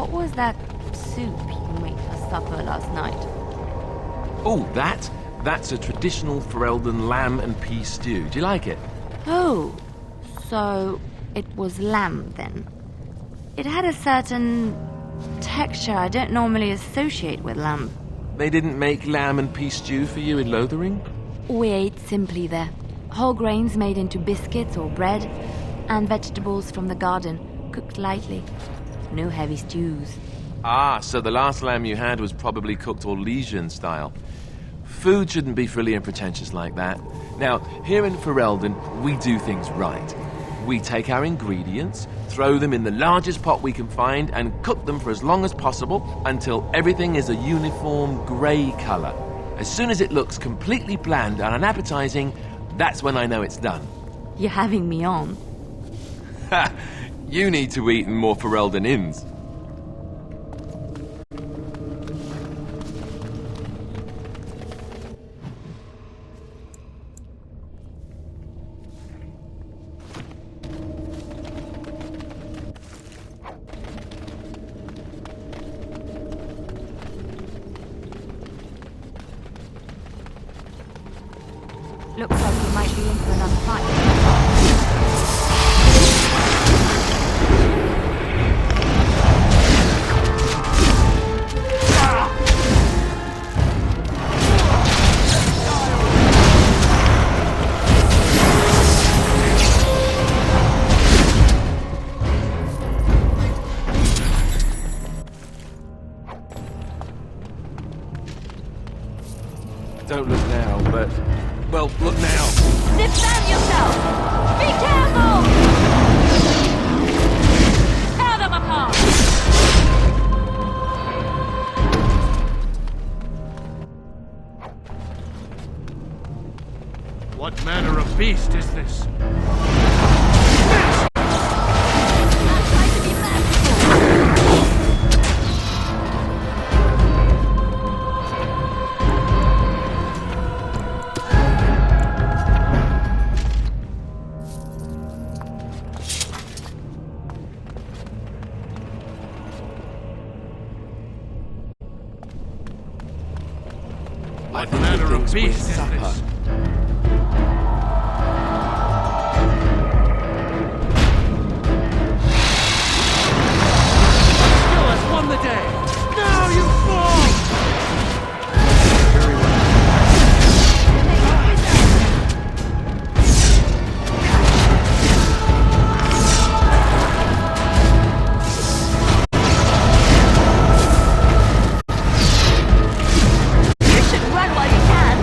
what was that soup you made for supper last night? Oh, that's a traditional Ferelden lamb and pea stew. Do you like it? Oh, so it was lamb then. It had a certain texture I don't normally associate with lamb. They didn't make lamb and pea stew for you in Lothering? We ate simply there. Whole grains made into biscuits or bread, and vegetables from the garden, cooked lightly. No heavy stews. Ah, so the last lamb you had was probably cooked Orlesian style. Food shouldn't be frilly and pretentious like that. Now, here in Ferelden, we do things right. We take our ingredients, throw them in the largest pot we can find, and cook them for as long as possible until everything is a uniform grey colour. As soon as it looks completely bland and unappetizing, that's when I know it's done. You're having me on. Ha! You need to eat in more Ferelden inns. Looks like we might be in for another fight. Don't look now, but... well, look now. Defend yourself! Be careful! Tear them apart! What manner of beast is this? Try to be merciful! What manner of beast is this? Skill has won the day! Now you fall! Very well. You should run while you can!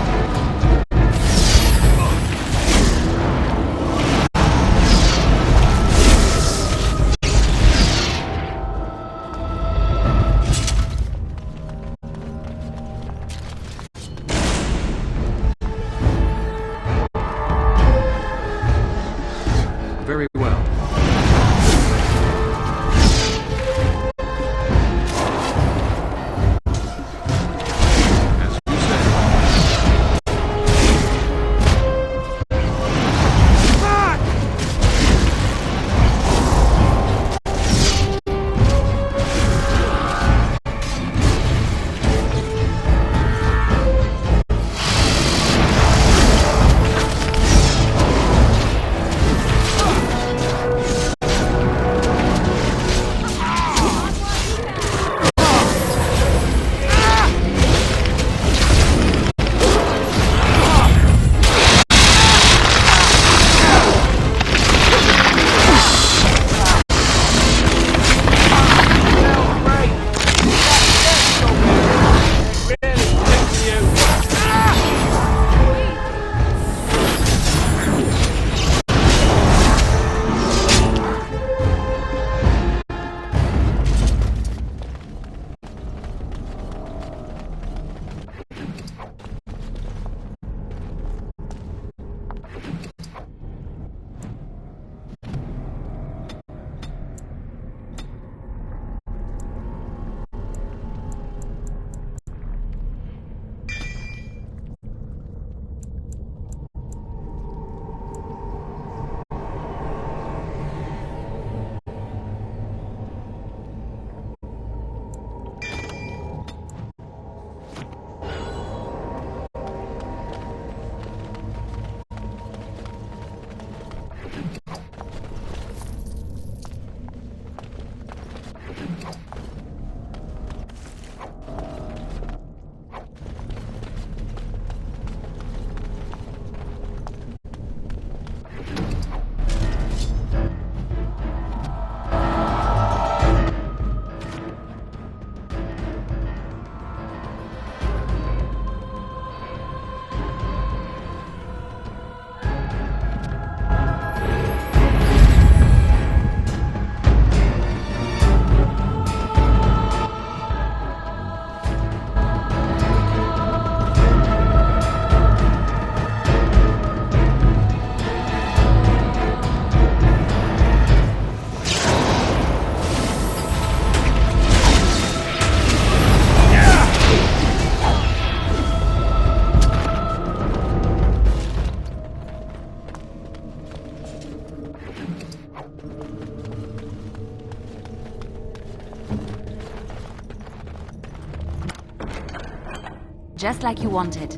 just like you wanted.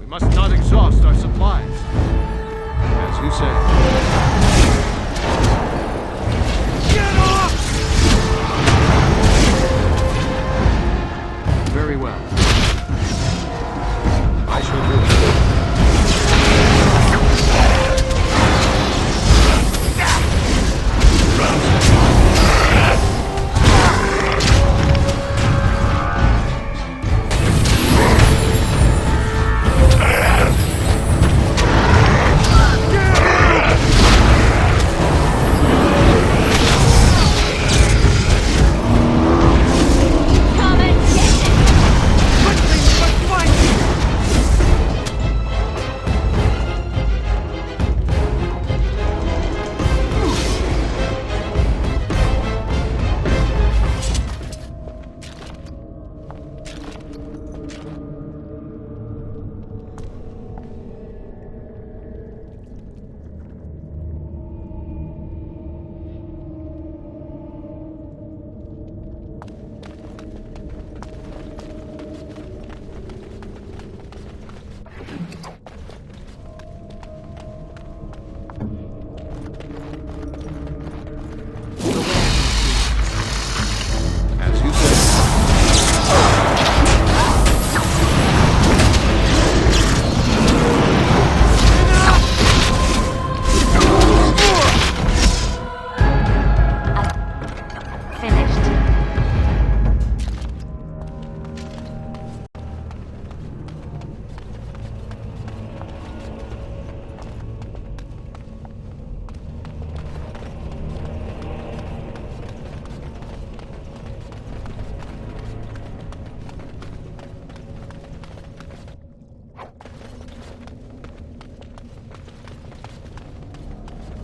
We must not exhaust our supplies. As you say. Get off! Very well. I shall do it.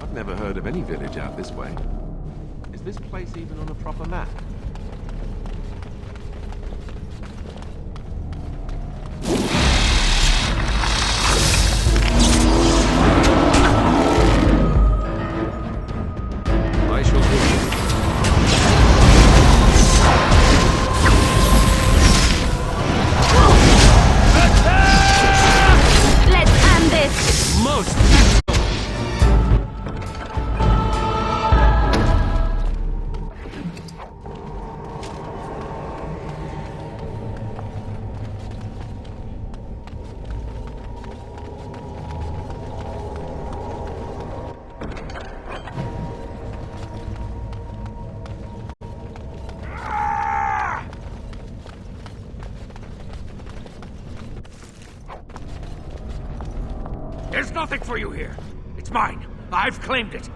I've never heard of any village out this way. Is this place even on a proper map? I shall do it. Let's end this! Most There's nothing for you here. It's mine. I've claimed it.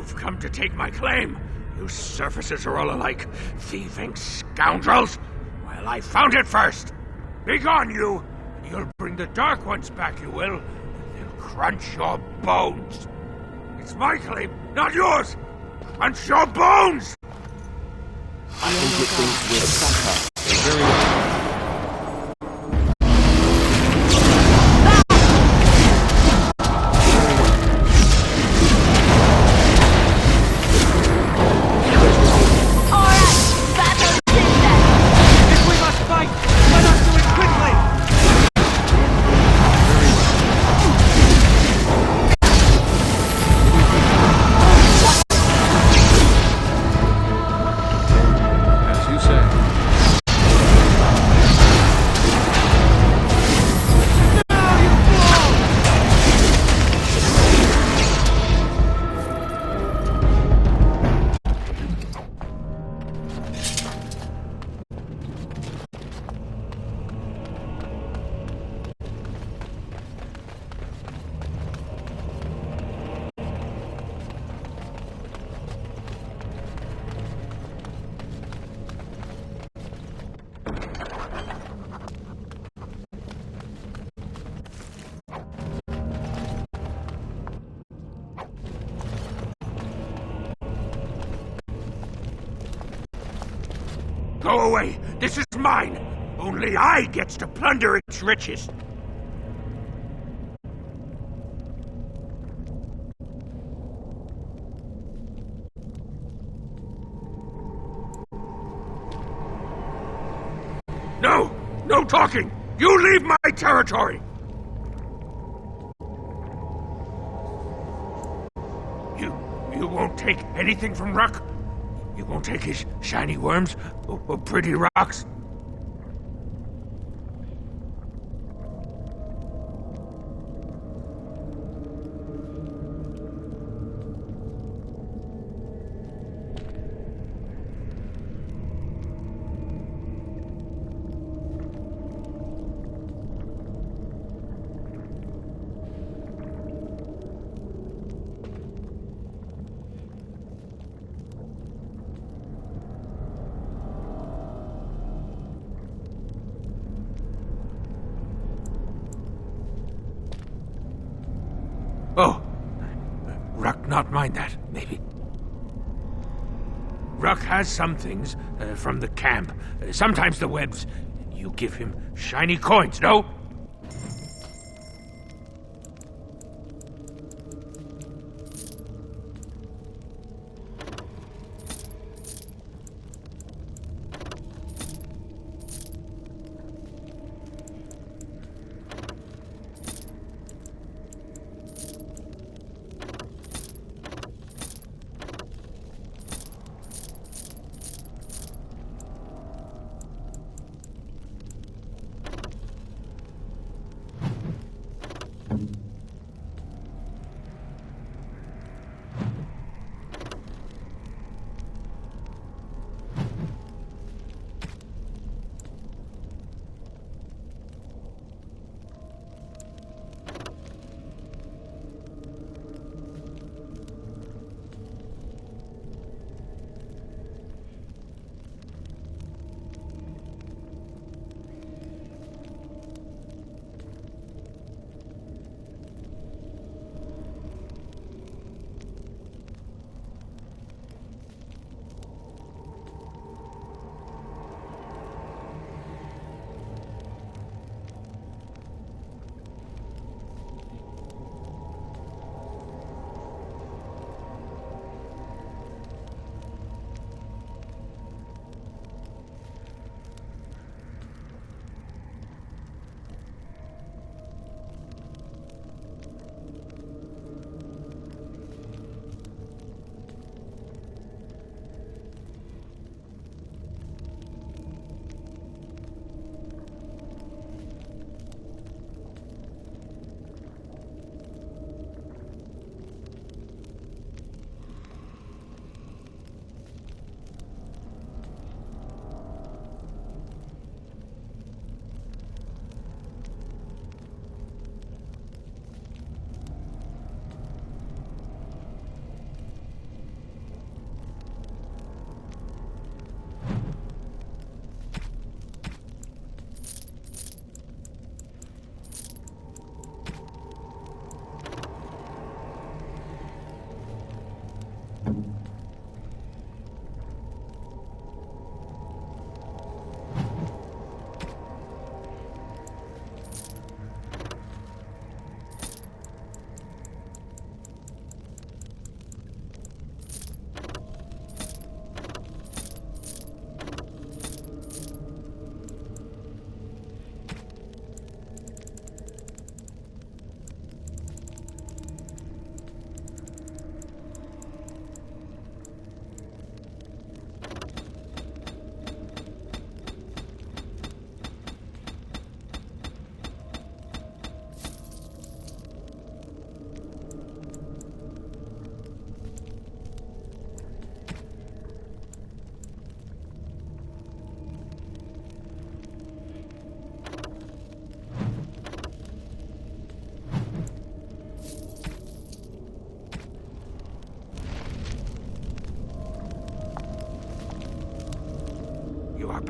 You've come to take my claim. You surfacers are all alike. Thieving scoundrels. Well, I found it first. Begone, you. You'll bring the Dark Ones back, you will. They'll crunch your bones. It's my claim, not yours. Crunch your bones! I think it thinks we're sucker. Very well. If we must fight, let us do it quickly! As you say. Now you fall! Go away. This is mine. Only I gets to plunder its riches. No! No talking! You leave my territory! You won't take anything from Ruck? You won't take his shiny worms or pretty rocks? Oh, Ruck not mind that, maybe. Ruck has some things from the camp. Sometimes the webs. You give him shiny coins, no?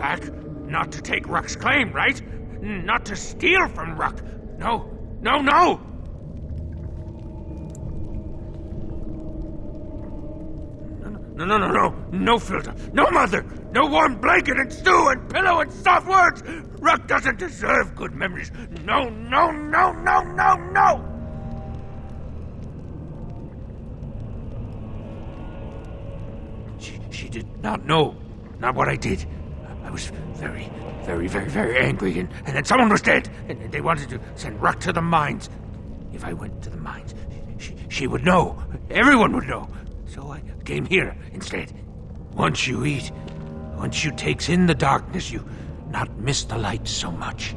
back, not to take Ruck's claim, right? Not to steal from Ruck. No, no, no! No filter, no mother, no warm blanket and stew and pillow and soft words! Ruck doesn't deserve good memories. No, no, no, no, no, no! She did not know, not what I did. I was very, very, very, very angry, and then someone was dead, and they wanted to send Ruck to the mines. If I went to the mines, she would know. Everyone would know. So I came here instead. Once you eat, once you takes in the darkness, you not miss the light so much.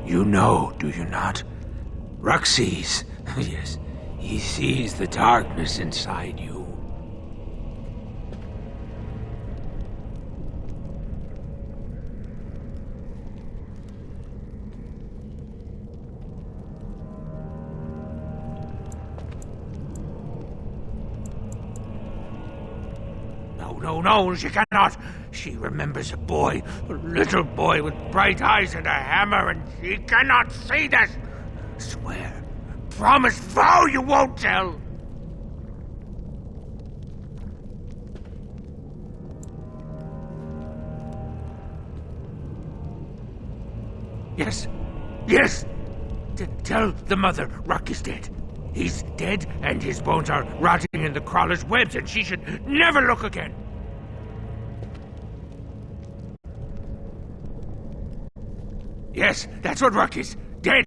You know, do you not? Ruck sees. Yes, he sees the darkness inside you. No, she cannot. She remembers a boy, a little boy with bright eyes and a hammer, and she cannot see this. Swear, promise, vow you won't tell. Yes. Tell the mother Ruck is dead. He's dead, and his bones are rotting in the crawler's webs, and she should never look again. Yes, that's what Ruck is. Dead.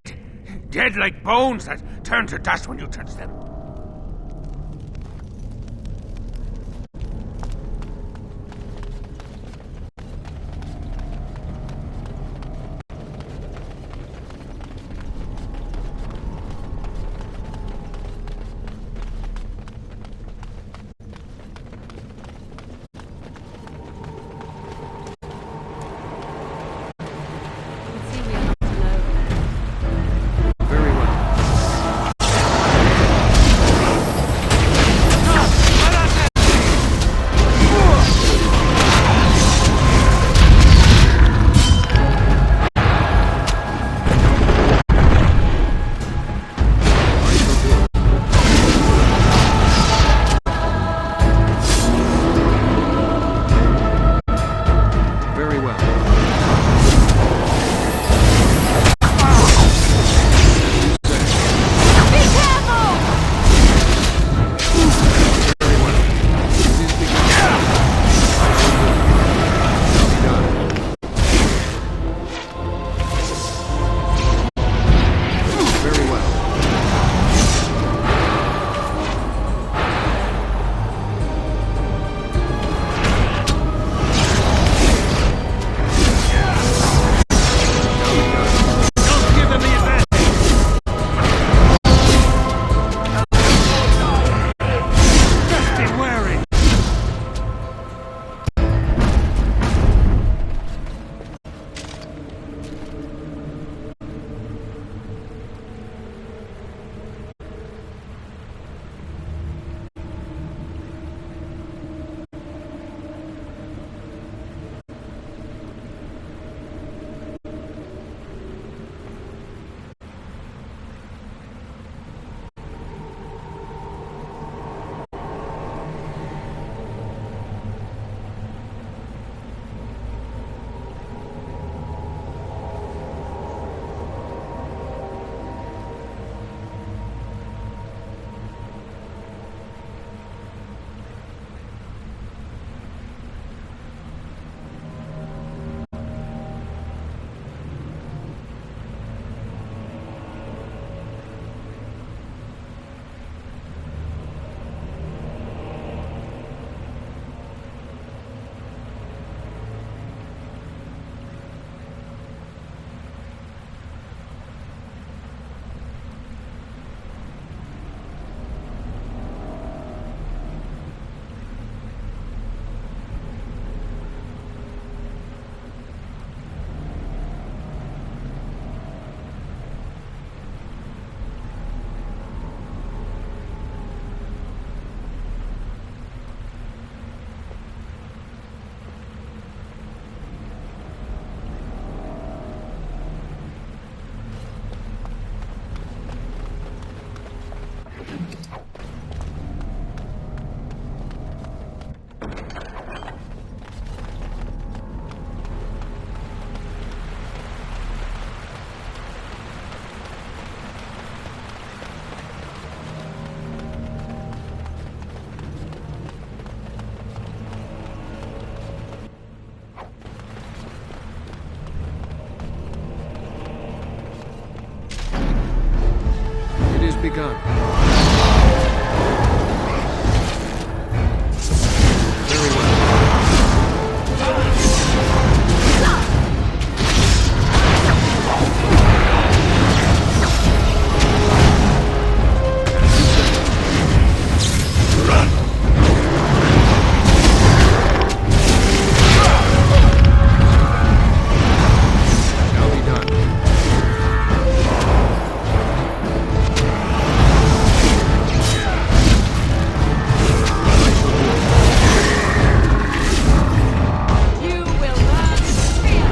Dead like bones that turn to dust when you touch them. Very well. has begun. Very well. Shall be done. You will learn fear.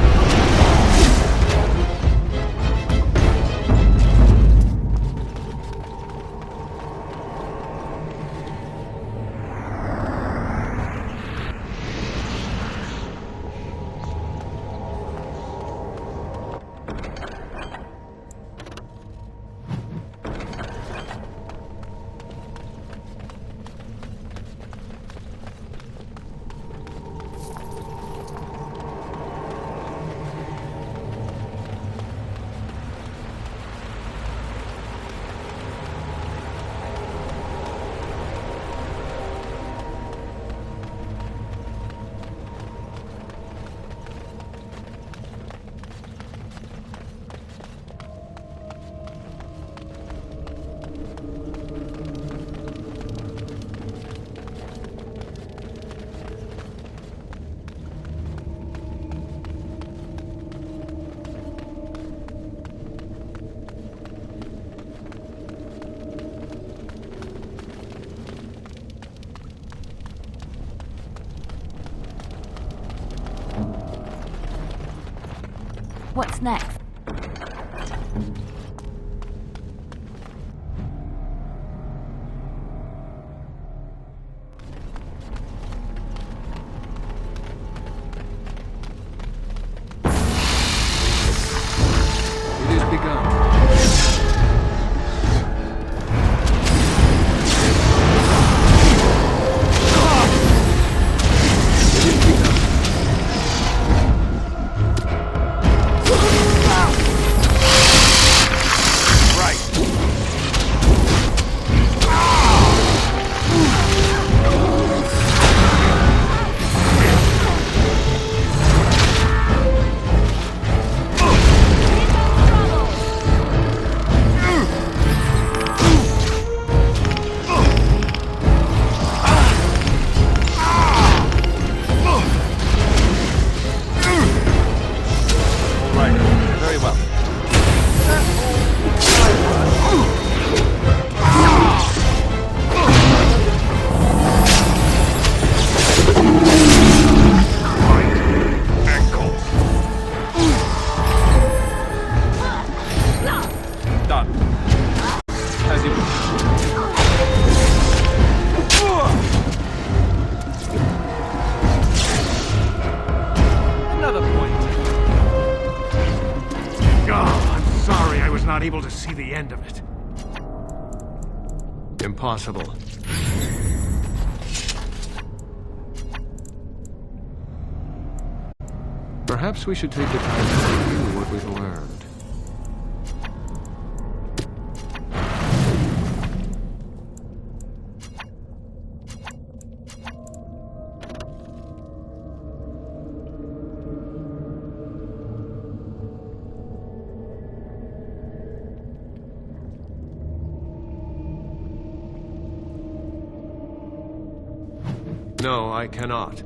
What's next? It has begun. Very well. Done. As you Another point. Oh, I'm sorry I was not able to see the end of it. Impossible. Perhaps we should take the time to review what we've learned. No, I cannot.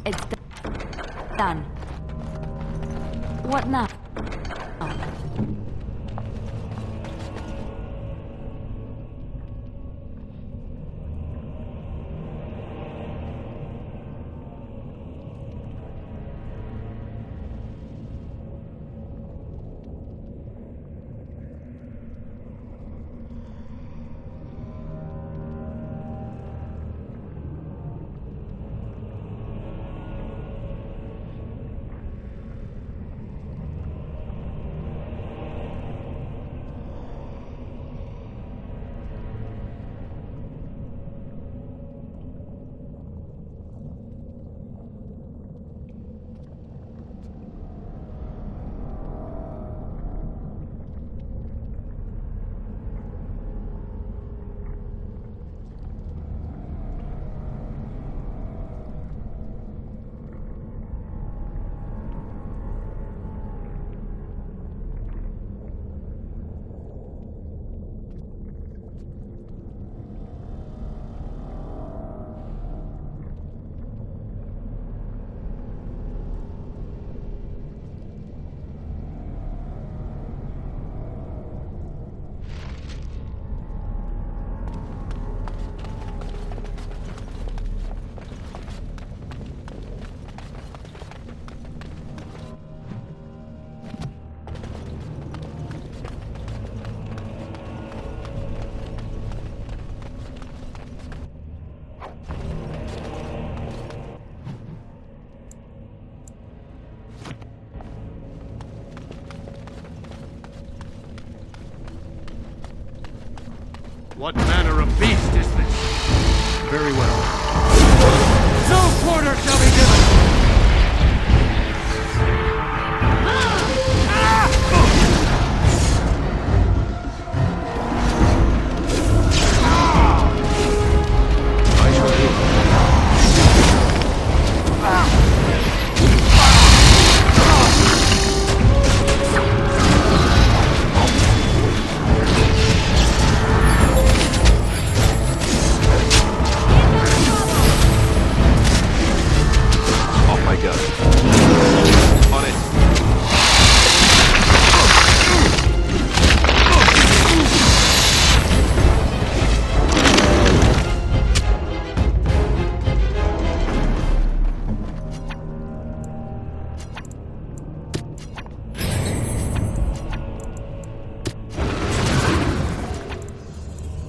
It's done. What now? What manner of beast is this? Very well. No quarter shall be given! I shall do it. Off I go. On it.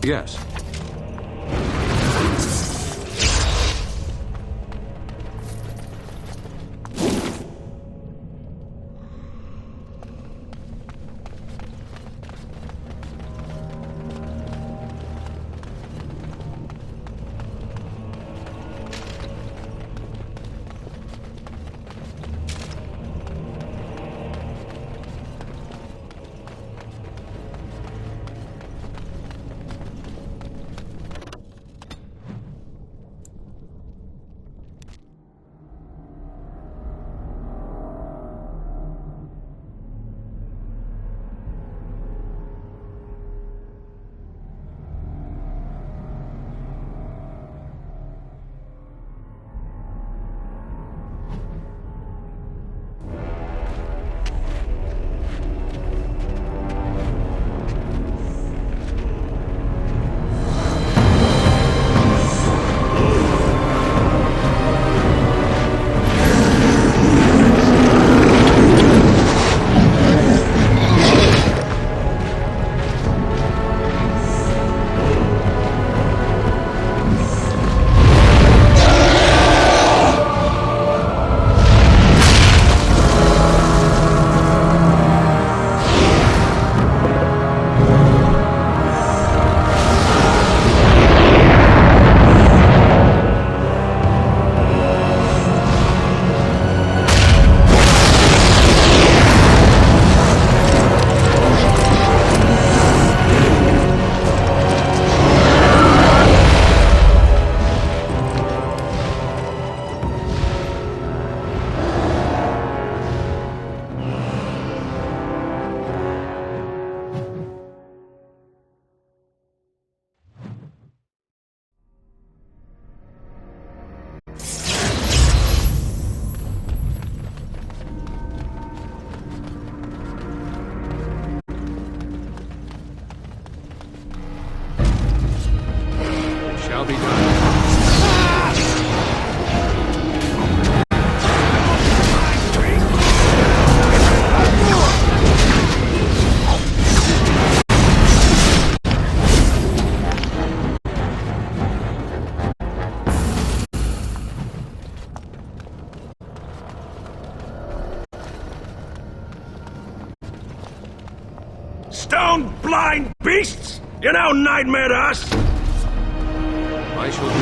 Yes. stone blind beasts! You know nightmare to us! I shall do.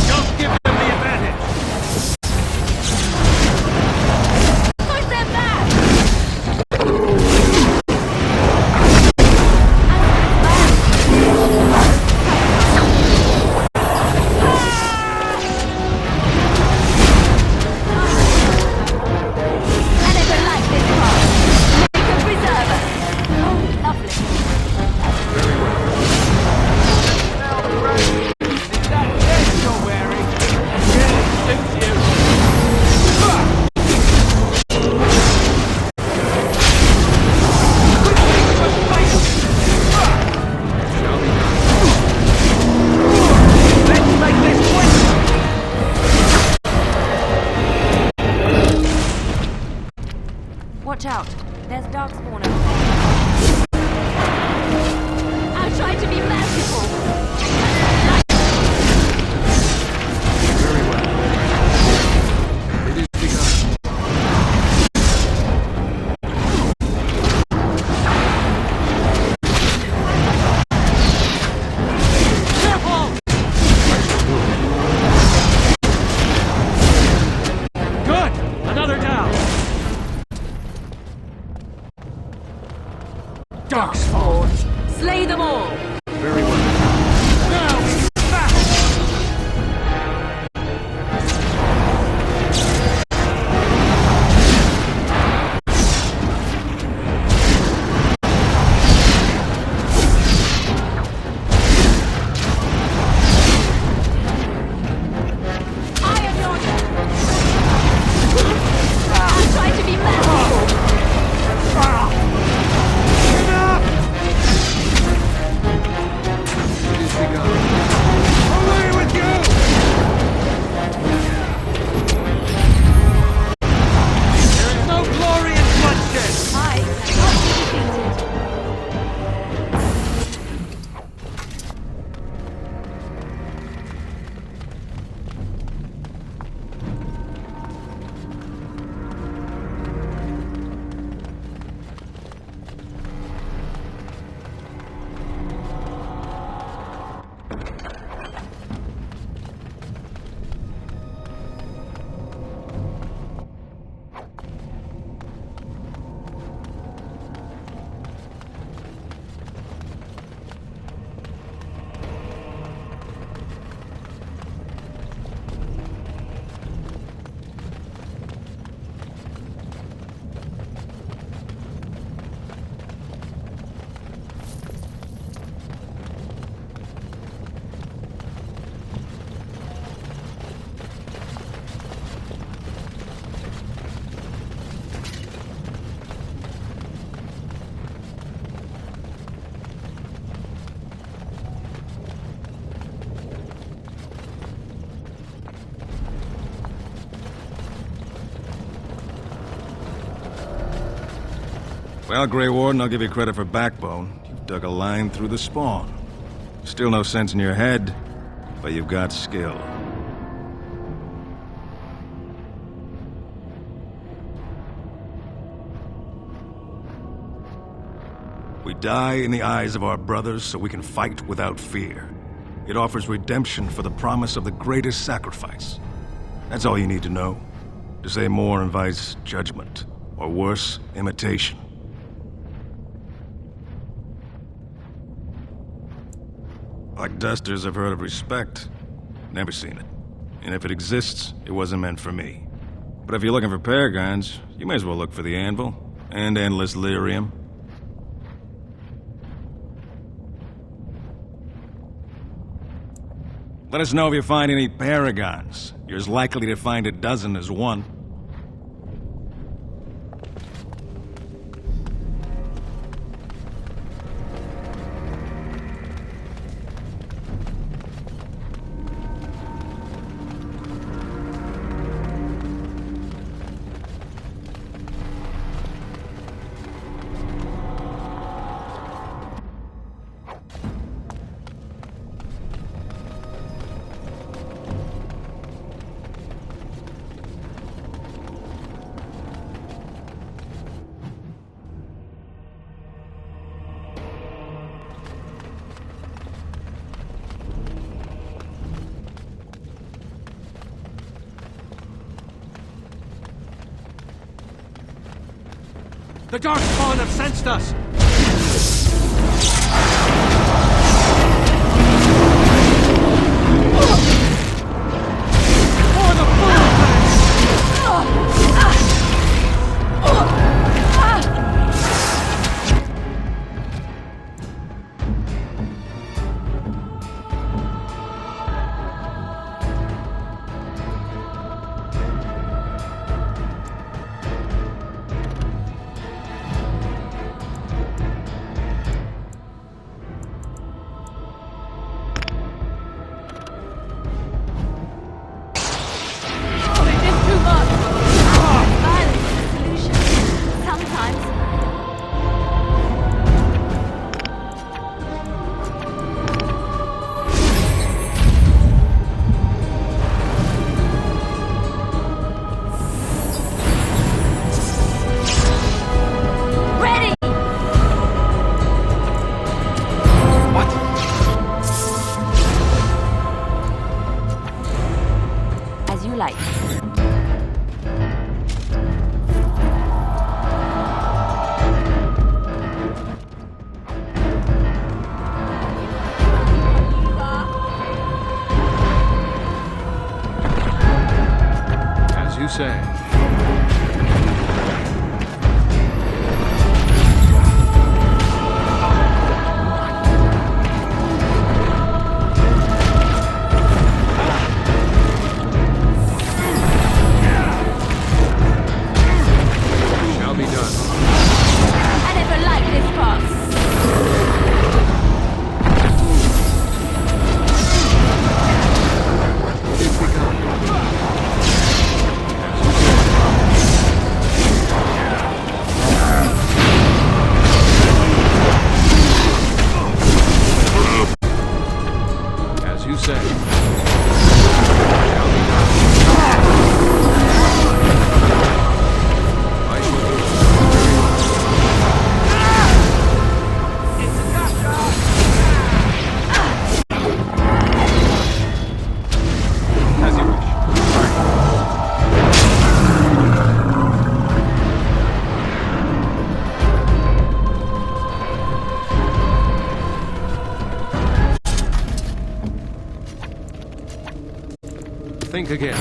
Don't give them the advantage! Push them back! I never liked this part. Make a preserver. Oh, lovely. Is that vest you're wearing? Really suits you. Let's make this quick! Watch out. There's darkspawn over there. I'll try to be merciful. Very well. It is begun. Careful! Good! Another down! Darkspawn! Slay them all! Very well. Now we battle! Iron yonder. I'll try to be merciful. It is begun. Away with you! There is no glory in bloodshed! I cannot be defeated. Well, Grey Warden, I'll give you credit for backbone. You've dug a line through the spawn. Still no sense in your head, but you've got skill. We die in the eyes of our brothers so we can fight without fear. It offers redemption for the promise of the greatest sacrifice. That's all you need to know. To say more invites judgment, or worse, imitation. Like dusters, I've heard of respect. Never seen it. And if it exists, it wasn't meant for me. But if you're looking for paragons, you may as well look for the anvil. And endless lyrium. Let us know if you find any paragons. You're as likely to find a dozen as one. The Darkspawn have sensed us! For the you say. Shall be done. I never liked this boss. It's begun. As you say. Shall be done. I shall do it. As you wish. Think again.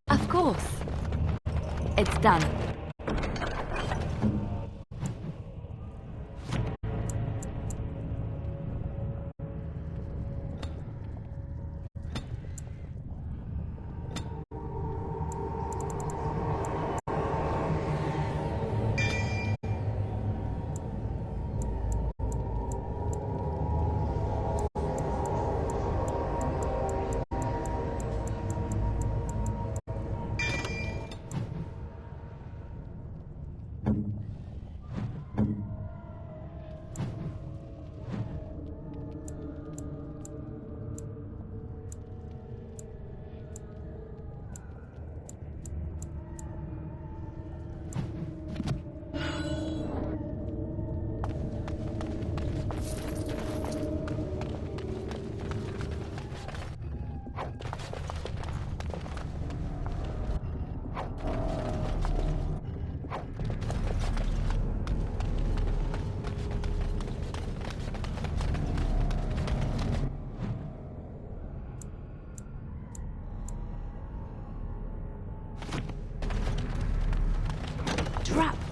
Of course. It's done.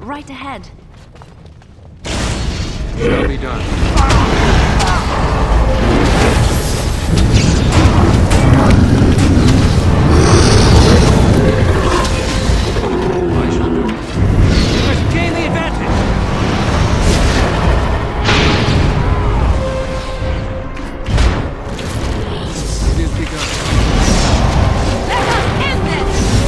right ahead. Shall be done. I shall do it. You must gain the advantage! It is begun. Let us end this!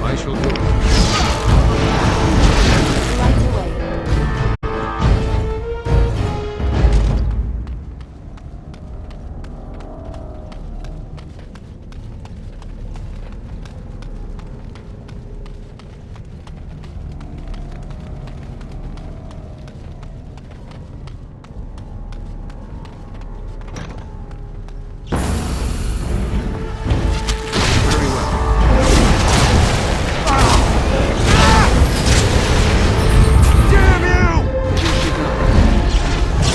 I shall do it. Right away. Very well. Damn you! It is begun.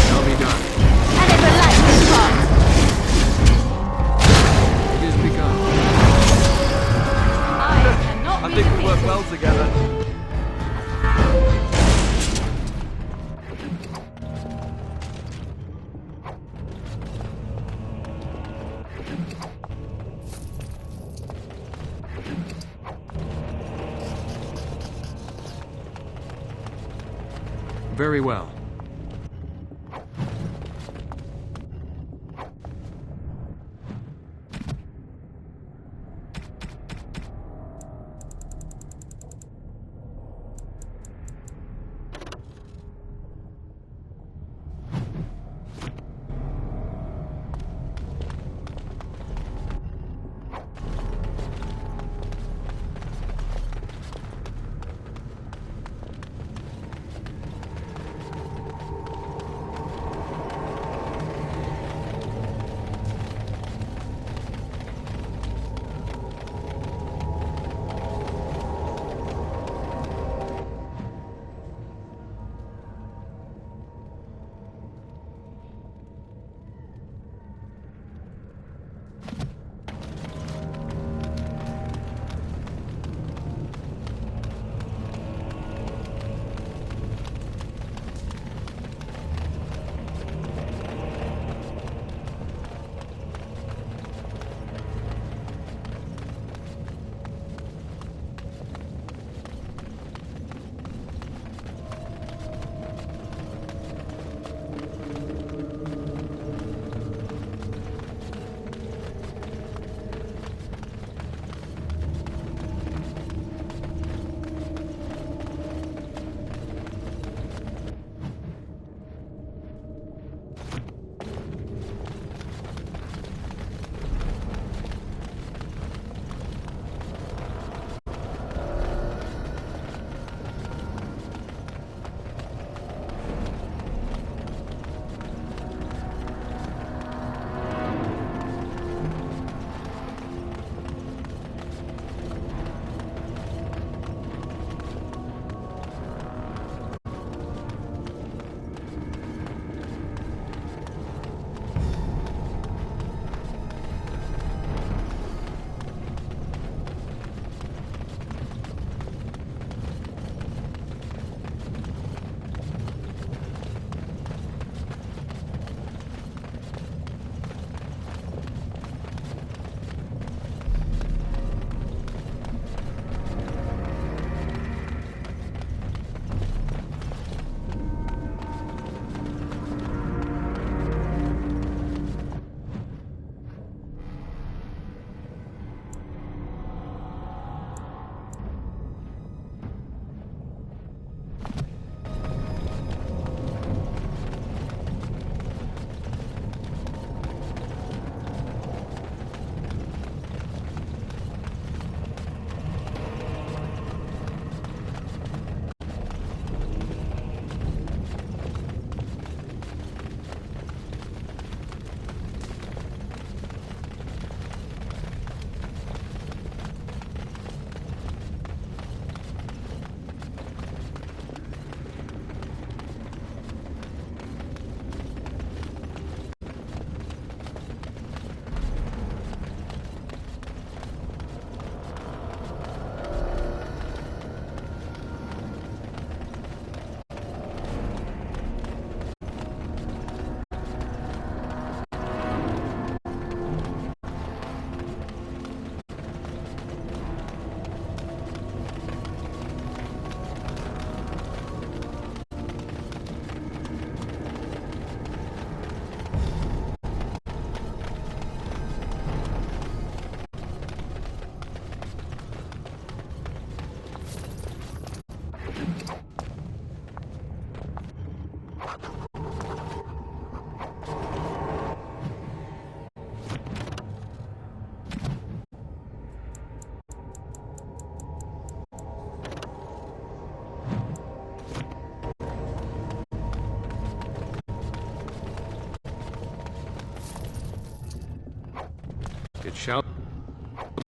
Shall be done. And if a light is gone, It is begun. I cannot I be think we work defeated. well together. Very well.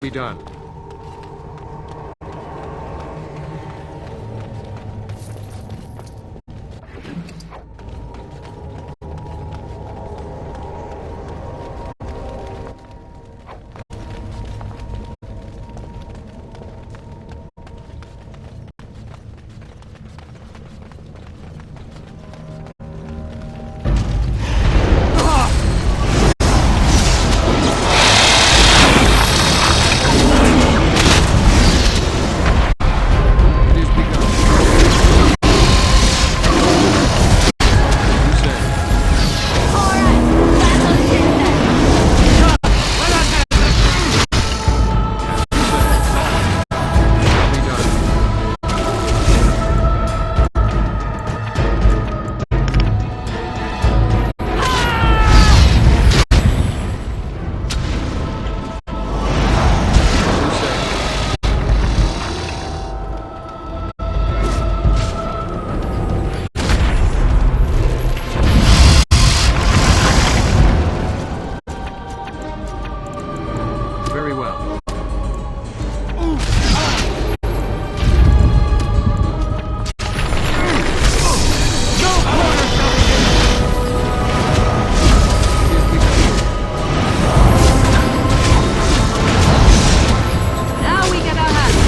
Be done. Very well. Now we get our hands.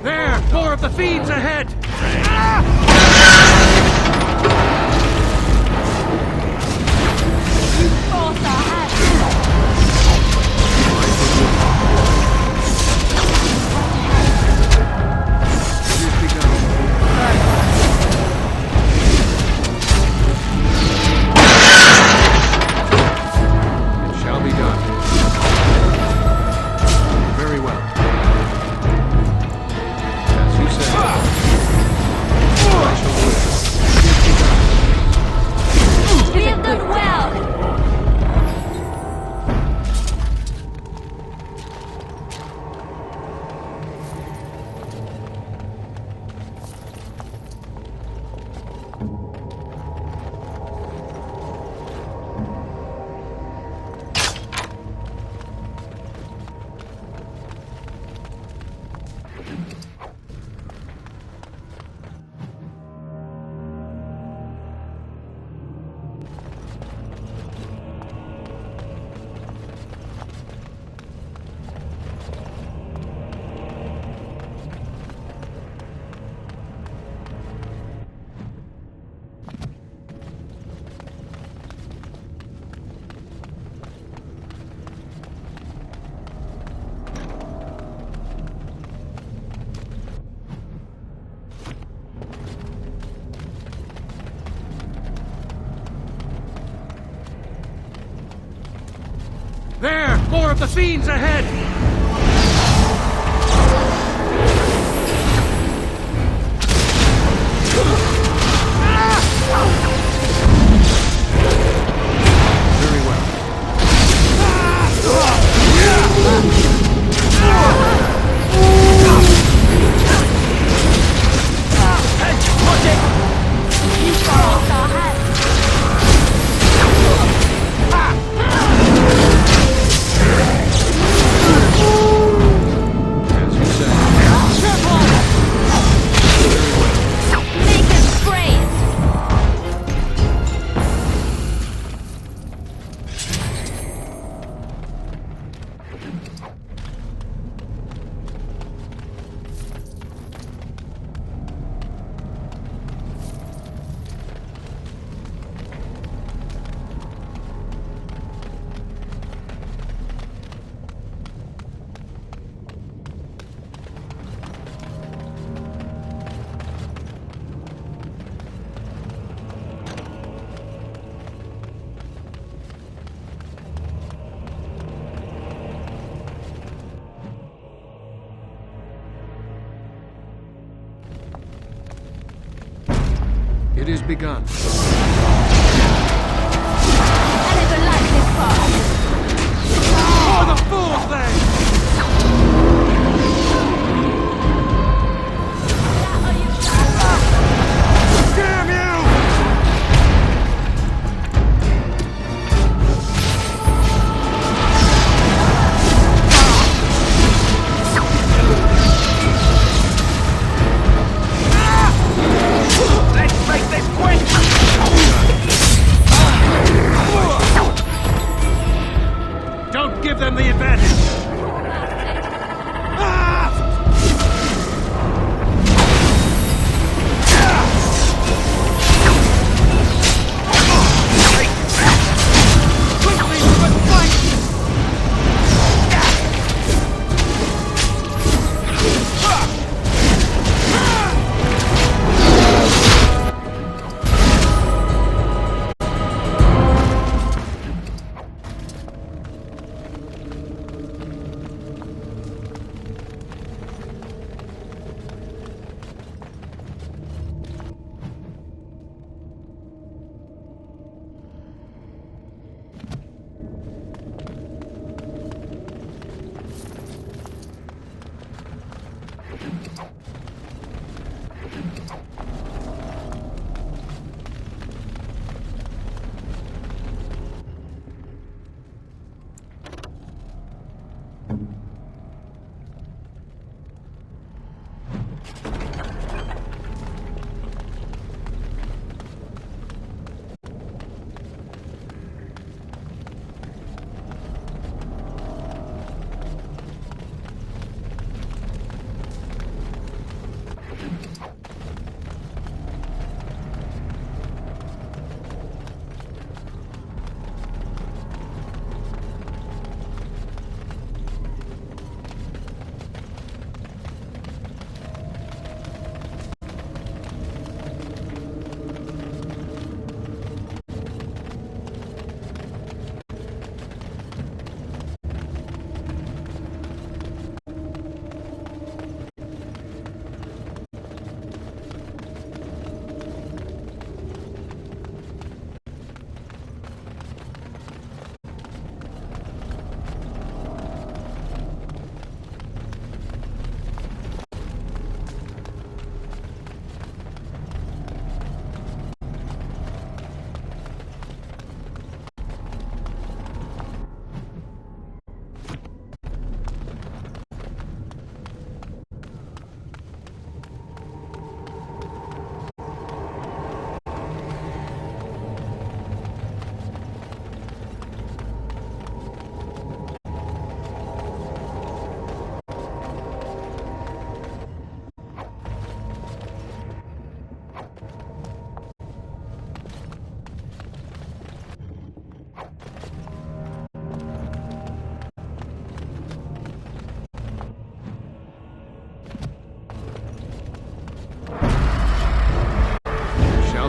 There! More of the fiends ahead! Force our hands. Here's begun. It shall be done. Very well. As you say. I shall do it. We have done well. There! More of the fiends ahead! Very well. Force our hands. It is begun. I never liked this part. For the fools, then! Damn you! Let's make this quick! Don't give them the advantage!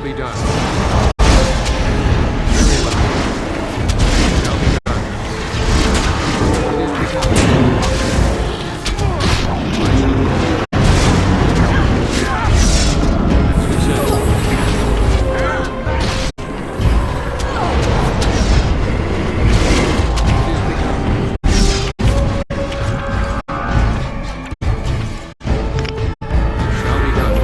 Be done. Very well. Shall be done. It is begun. Shall be done.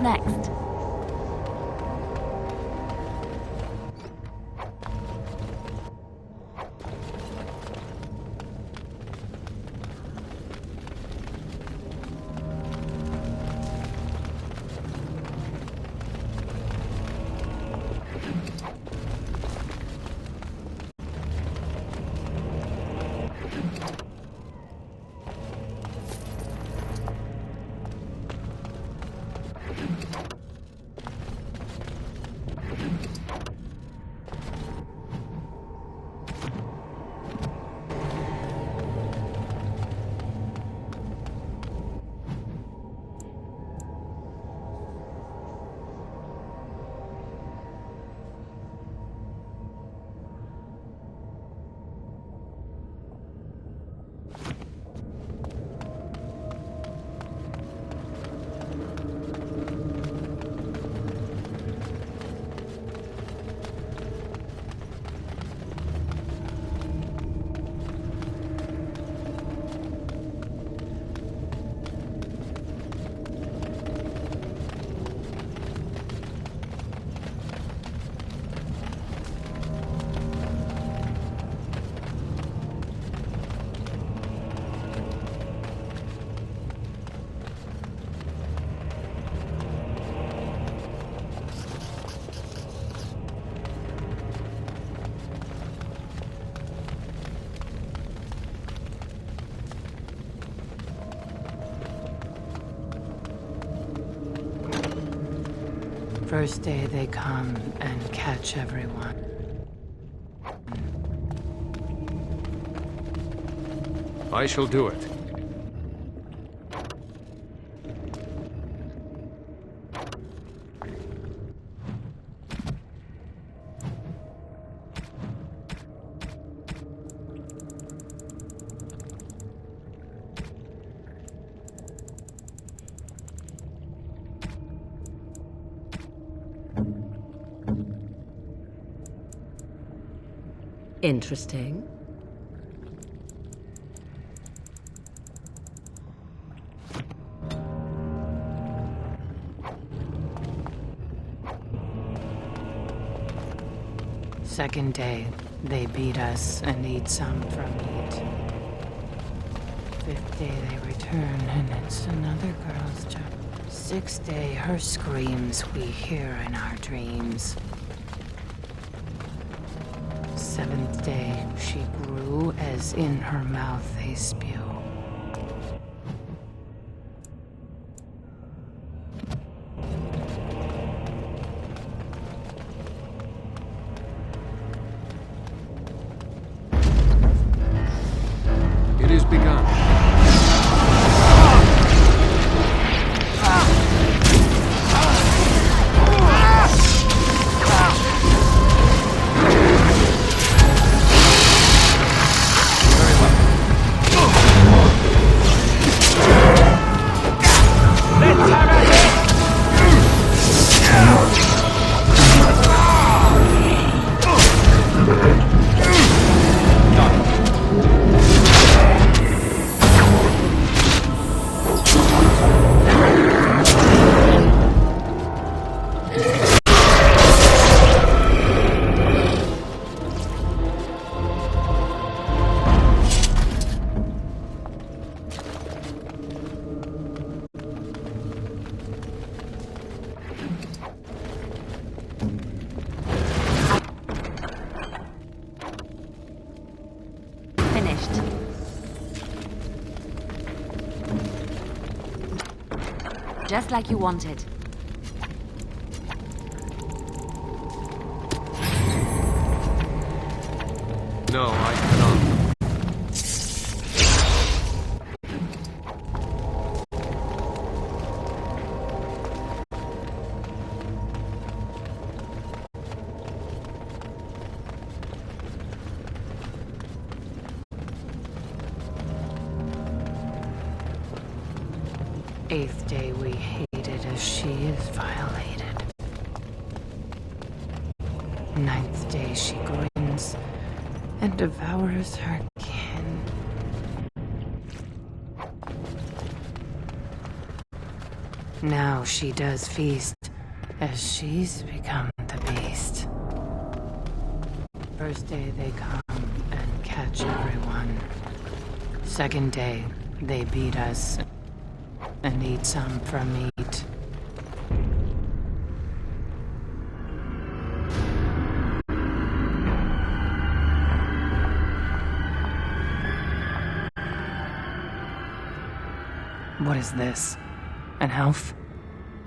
next? First day they come and catch everyone. I shall do it. Interesting. Second day, they beat us and eat some from meat. Fifth day, they return and it's another girl's job. Sixth day, her screams we hear in our dreams. Seventh day, she grew as in her mouth they spew. It is begun. Just like you wanted. No, I cannot. Eighth day we hated as she is violated. Ninth day she grins and devours her kin. Now she does feast, as she's become the beast. First day they come and catch everyone. Second day, they beat us and eat some for meat. What is this? An elf?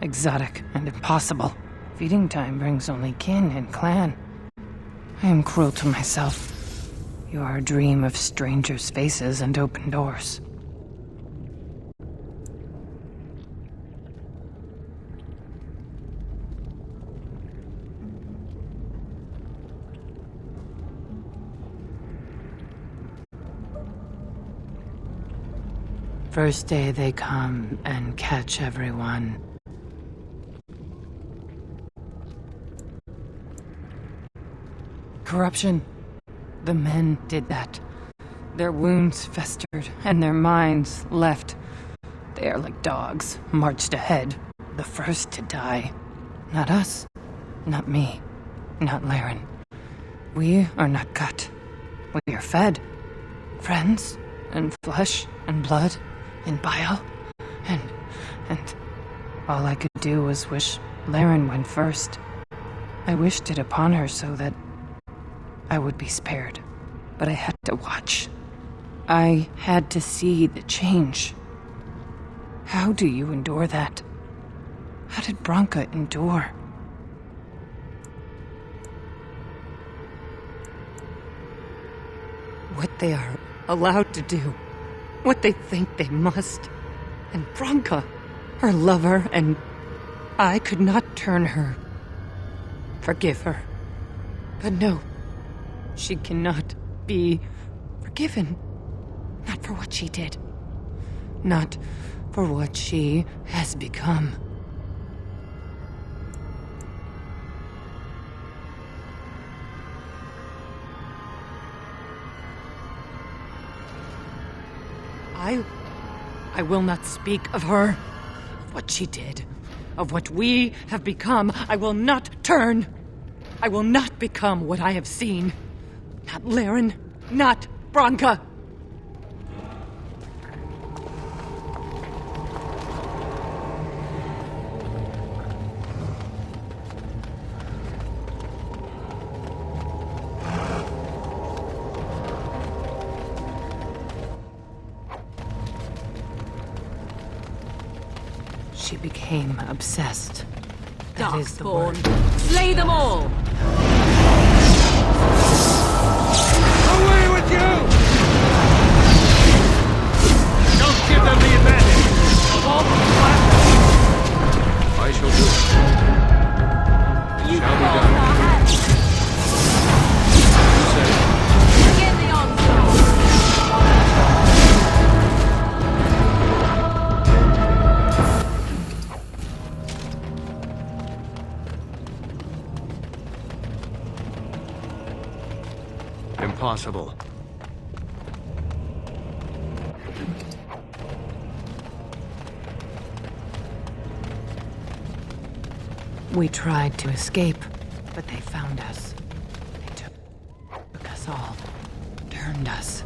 Exotic and impossible. Feeding time brings only kin and clan. I am cruel to myself. You are a dream of strangers' faces and open doors. First day they come and catch everyone. Corruption. The men did that. Their wounds festered and their minds left. They are like dogs, marched ahead, the first to die. Not us. Not me. Not Laren. We are not cut. We are fed. Friends, and flesh, and blood, and bile, and all I could do was wish Laren went first. I wished it upon her so that I would be spared, but I had to watch. I had to see the change. How do you endure that? How did Branka endure? What they are allowed to do, what they think they must. And Branka, her lover, and I could not turn her. Forgive her. But no, she cannot be forgiven. Not for what she did. Not for what she has become. I will not speak of her, of what she did, of what we have become. I will not turn. I will not become what I have seen. Not Laren, not Branka. She became obsessed. That is the word. Slay them all! Away with you! Don't give them the advantage! Of all the I shall do it. You Shall be cross done. our hands! You say. Begin the onslaught! Impossible. We tried to escape, but they found us. They took us all, turned us.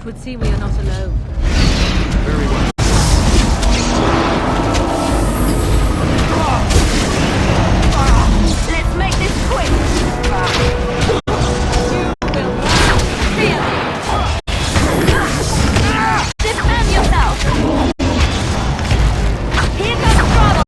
'Twould seem we are not alone. Very well. Let's make this quick! Defend yourself! Here comes trouble!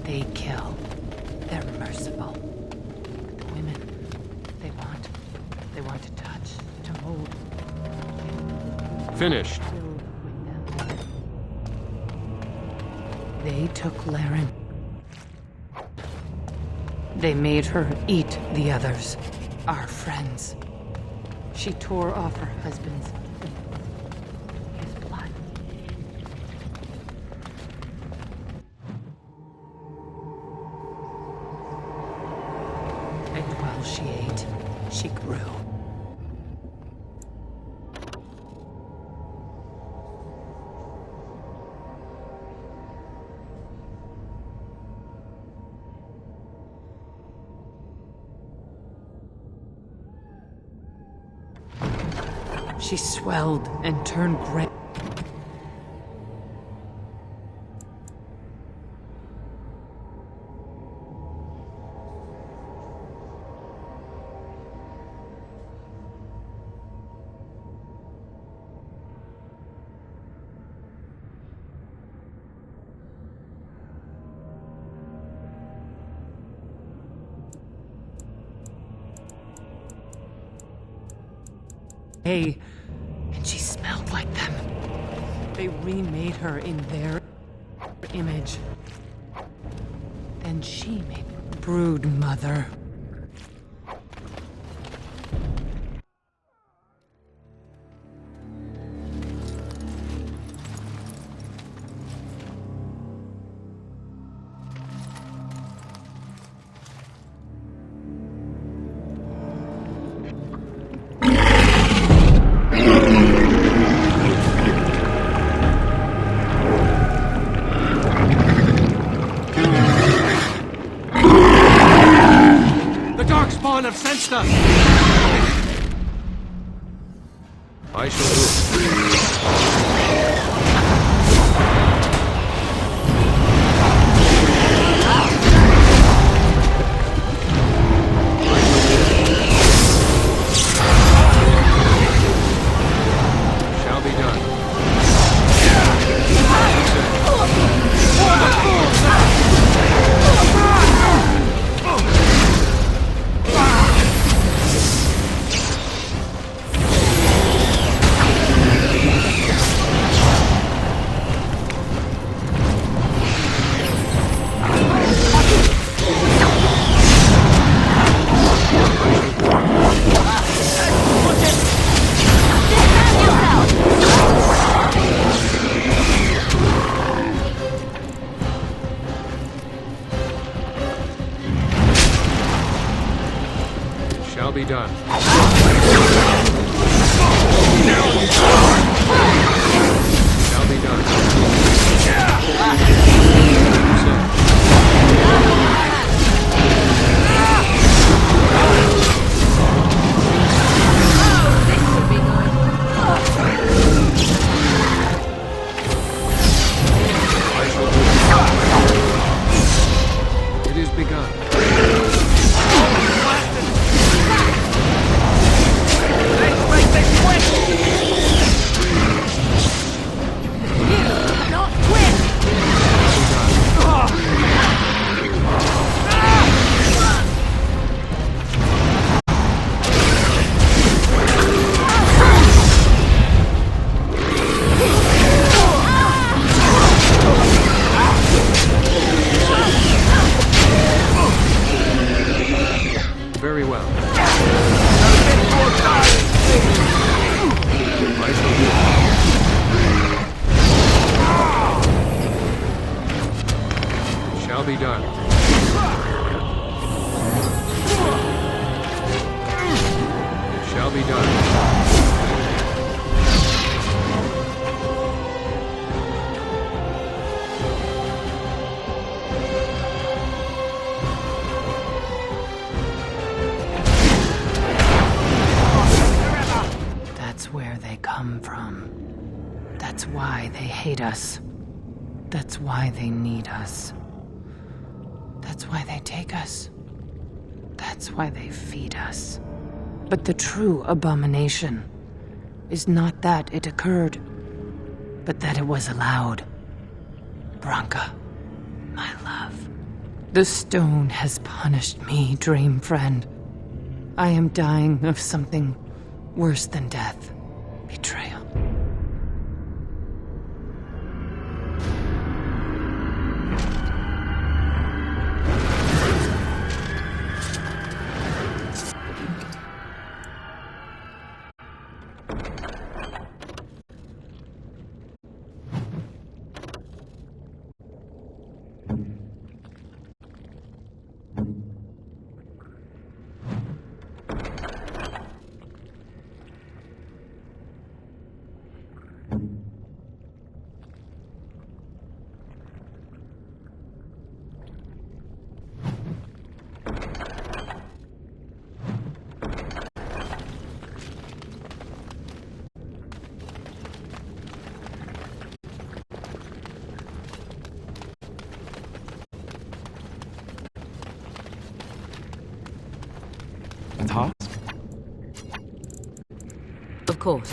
They kill. They're merciful. The women, they want to touch, to hold. Finished. Filled with them. They took Laren. They made her eat the others, our friends. She tore off her husband's his blood. And while she ate, she grew. She swelled and turned gray. And she smelled like them. They remade her in their image. Then she made brood mother. Everyone have sensed us! I shall do it. Shall be done. Shall be done. Shall be done. It is begun. Very well. I shall do it. Shall be done. It shall be done. That's where they come from. That's why they hate us. That's why they need us. That's why they take us. That's why they feed us. But the true abomination is not that it occurred, but that it was allowed. Branka, my love. The stone has punished me, dream friend. I am dying of something worse than death. Betrayal. Task? Of course.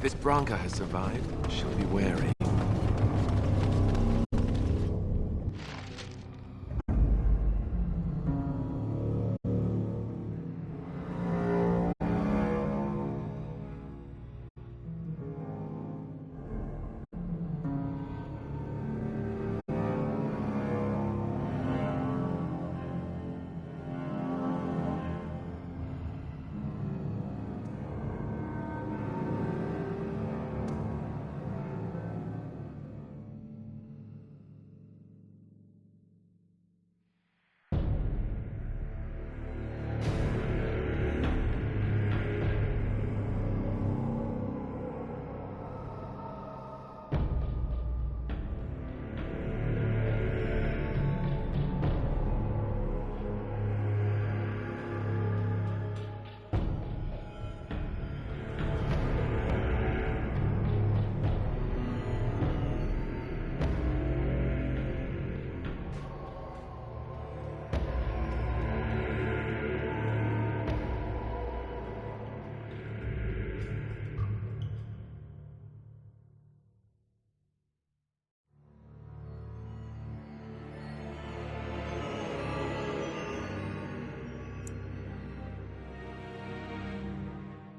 this Branca has survived, she'll be wary.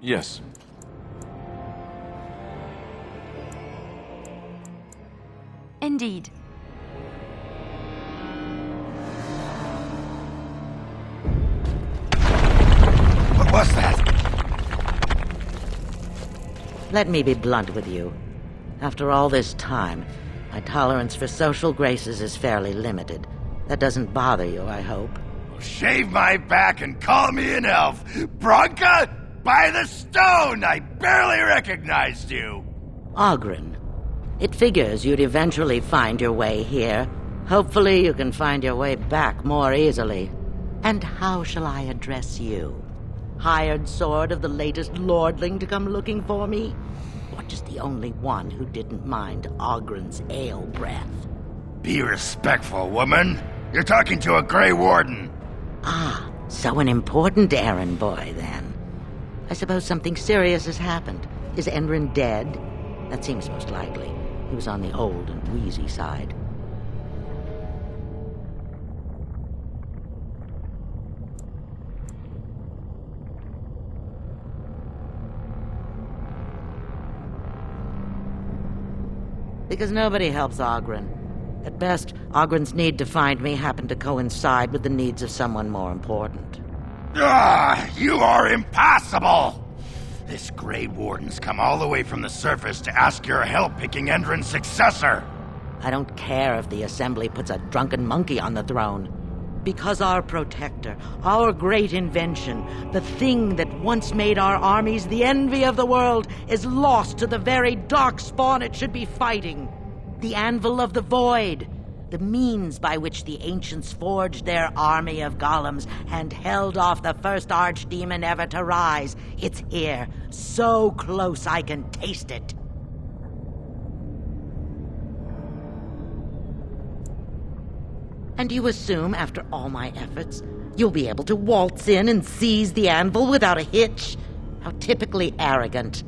Yes. Indeed. What was that? Let me be blunt with you. After all this time, my tolerance for social graces is fairly limited. That doesn't bother you, I hope. Well, shave my back and call me an elf. Branca, by the stone! I barely recognized you. Ogren. It figures you'd eventually find your way here. Hopefully you can find your way back more easily. And how shall I address you? Hired sword of the latest lordling to come looking for me? Or just the only one who didn't mind Ogren's ale breath? Be respectful, woman. You're talking to a Grey Warden. Ah, so an important errand boy, then. I suppose something serious has happened. Is Enrin dead? That seems most likely. He was on the old and wheezy side. Because nobody helps Ogren. At best, Ogren's need to find me happened to coincide with the needs of someone more important. Ah, you are impossible! This Grey Warden's come all the way from the surface to ask your help picking Endrin's successor. I don't care if the Assembly puts a drunken monkey on the throne. Because our protector, our great invention, the thing that once made our armies the envy of the world, is lost to the very darkspawn it should be fighting. The Anvil of the Void, the means by which the ancients forged their army of golems and held off the first archdemon ever to rise. It's here, so close I can taste it. And you assume, after all my efforts, you'll be able to waltz in and seize the anvil without a hitch? How typically arrogant.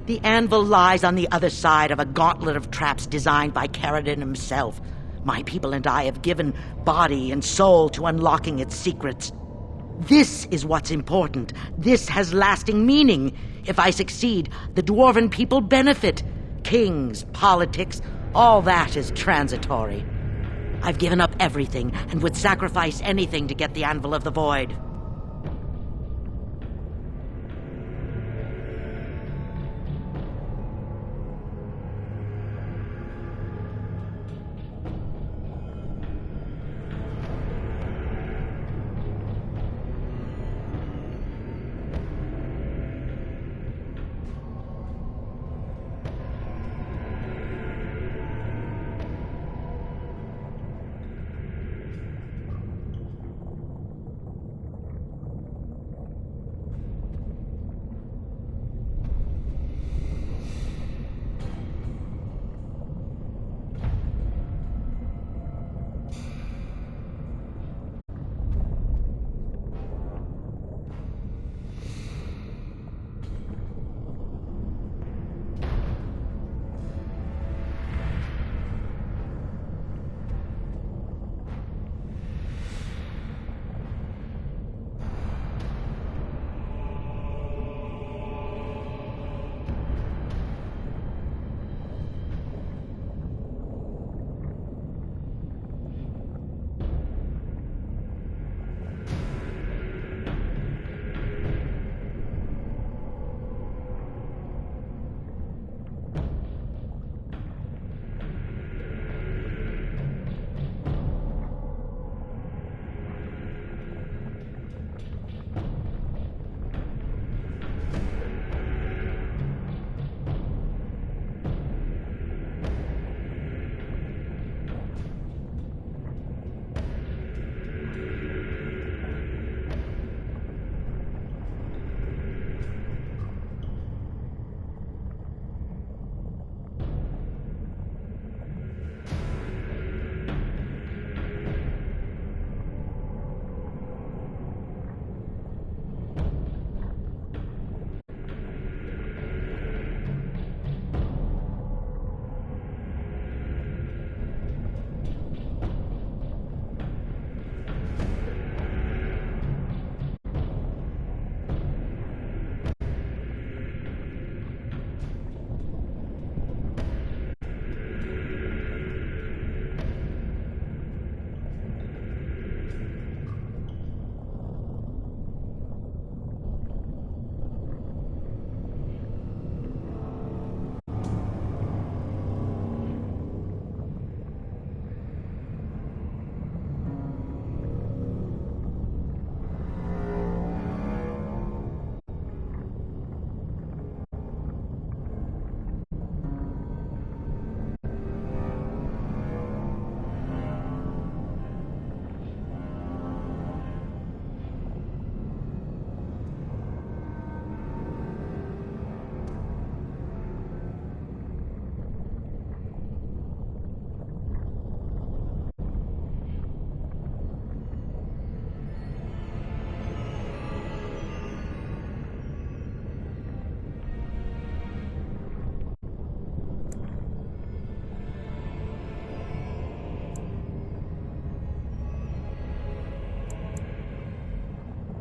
The anvil lies on the other side of a gauntlet of traps designed by Caradon himself. My people and I have given body and soul to unlocking its secrets. This is what's important. This has lasting meaning. If I succeed, the Dwarven people benefit. Kings, politics, all that is transitory. I've given up everything and would sacrifice anything to get the Anvil of the Void.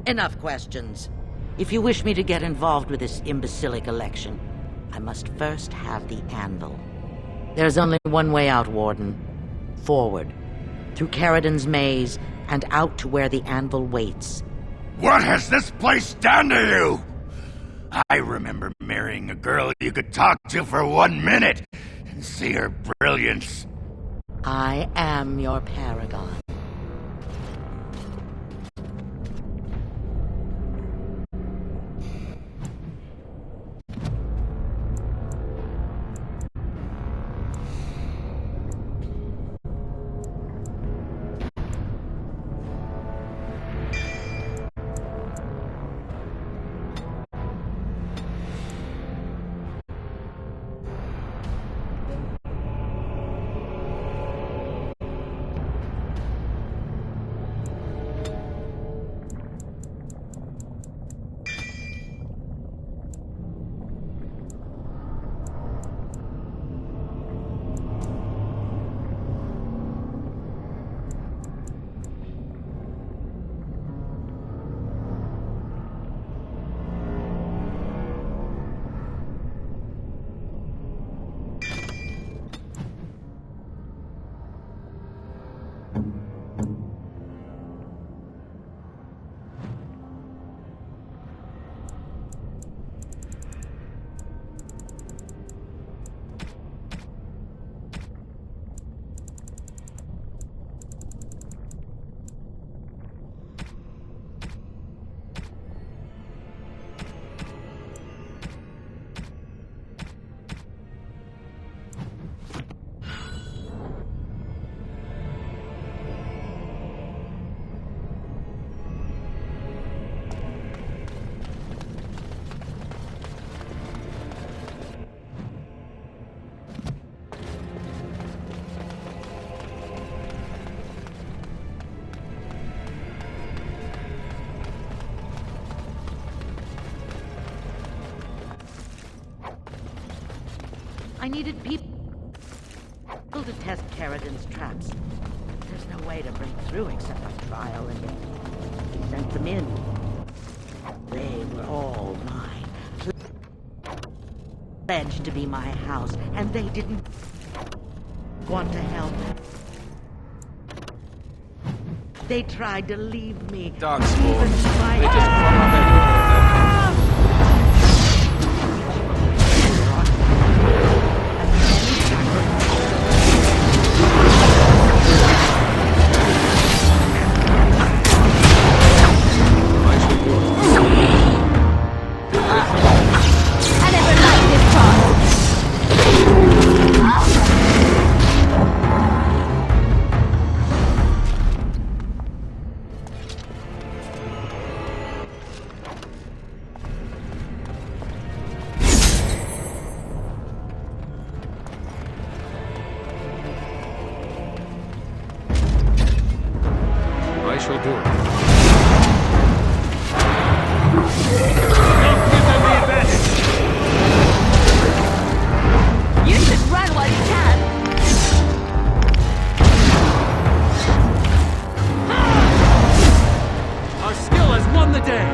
Enough questions. If you wish me to get involved with this imbecilic election, I must first have the anvil. There's only one way out, Warden. Forward. Through Carradon's maze, and out to where the anvil waits. What has this place done to you? I remember marrying a girl you could talk to for 1 minute and see her brilliance. I am your paragon. I needed people to test Carradon's traps. There's no way to break through except by trial, and he sent them in. They were all mine. Pledged to be my house, and they didn't want to help. They tried to leave me. Dark spawn. Even my They just crop up everywhere. I never liked this I shall do it. You should run while you can. Our skill has won the day!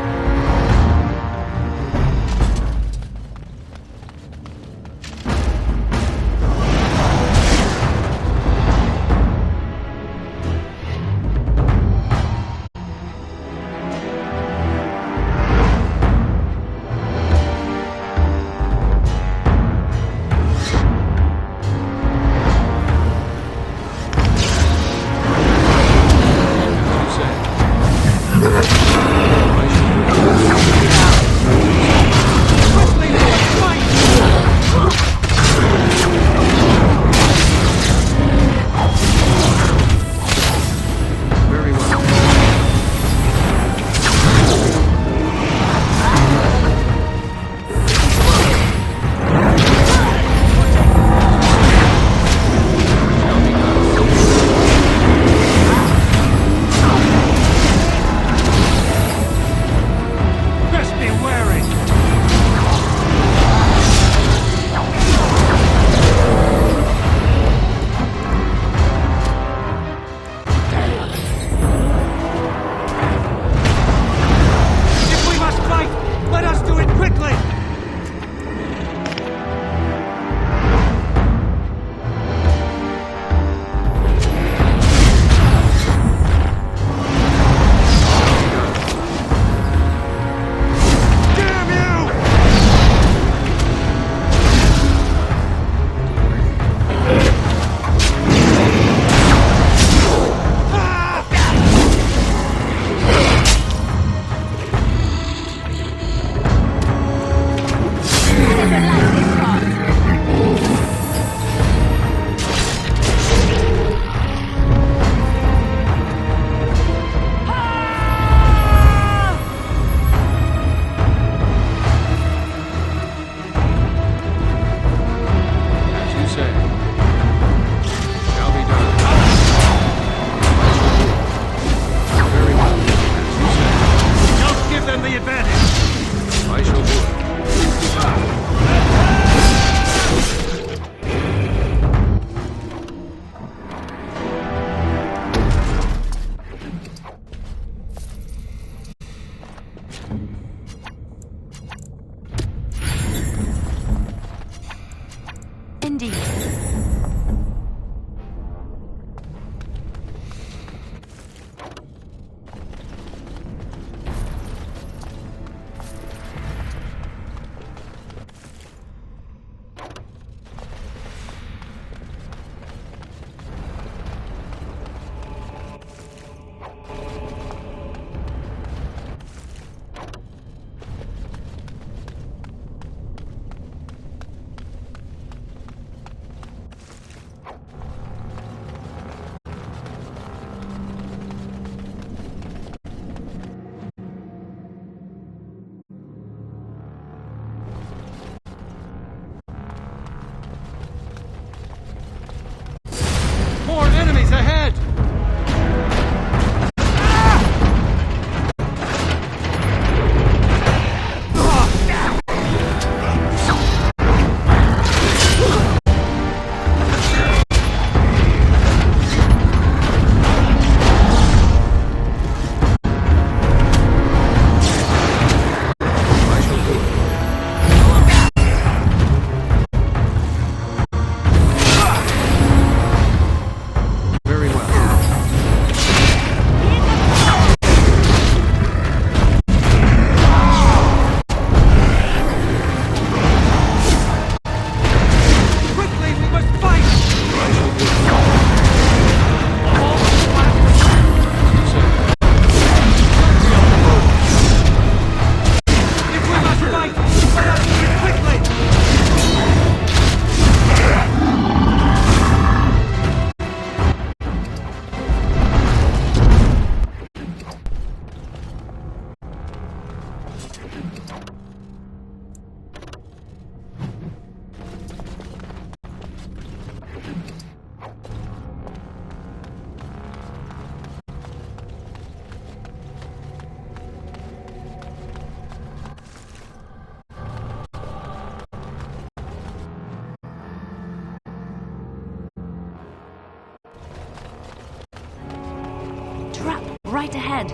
trap right ahead.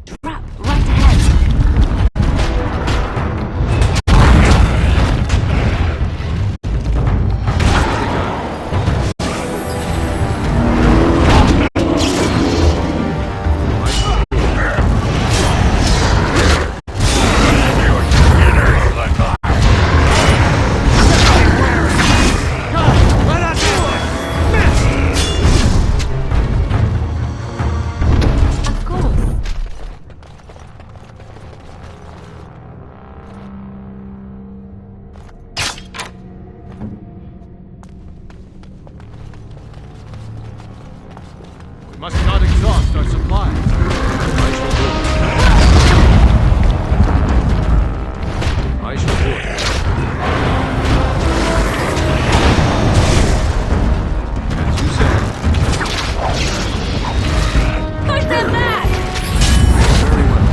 Trap right ahead. Of course. We must not exhaust our supplies. I shall do it. As you said. Push them back! Very well.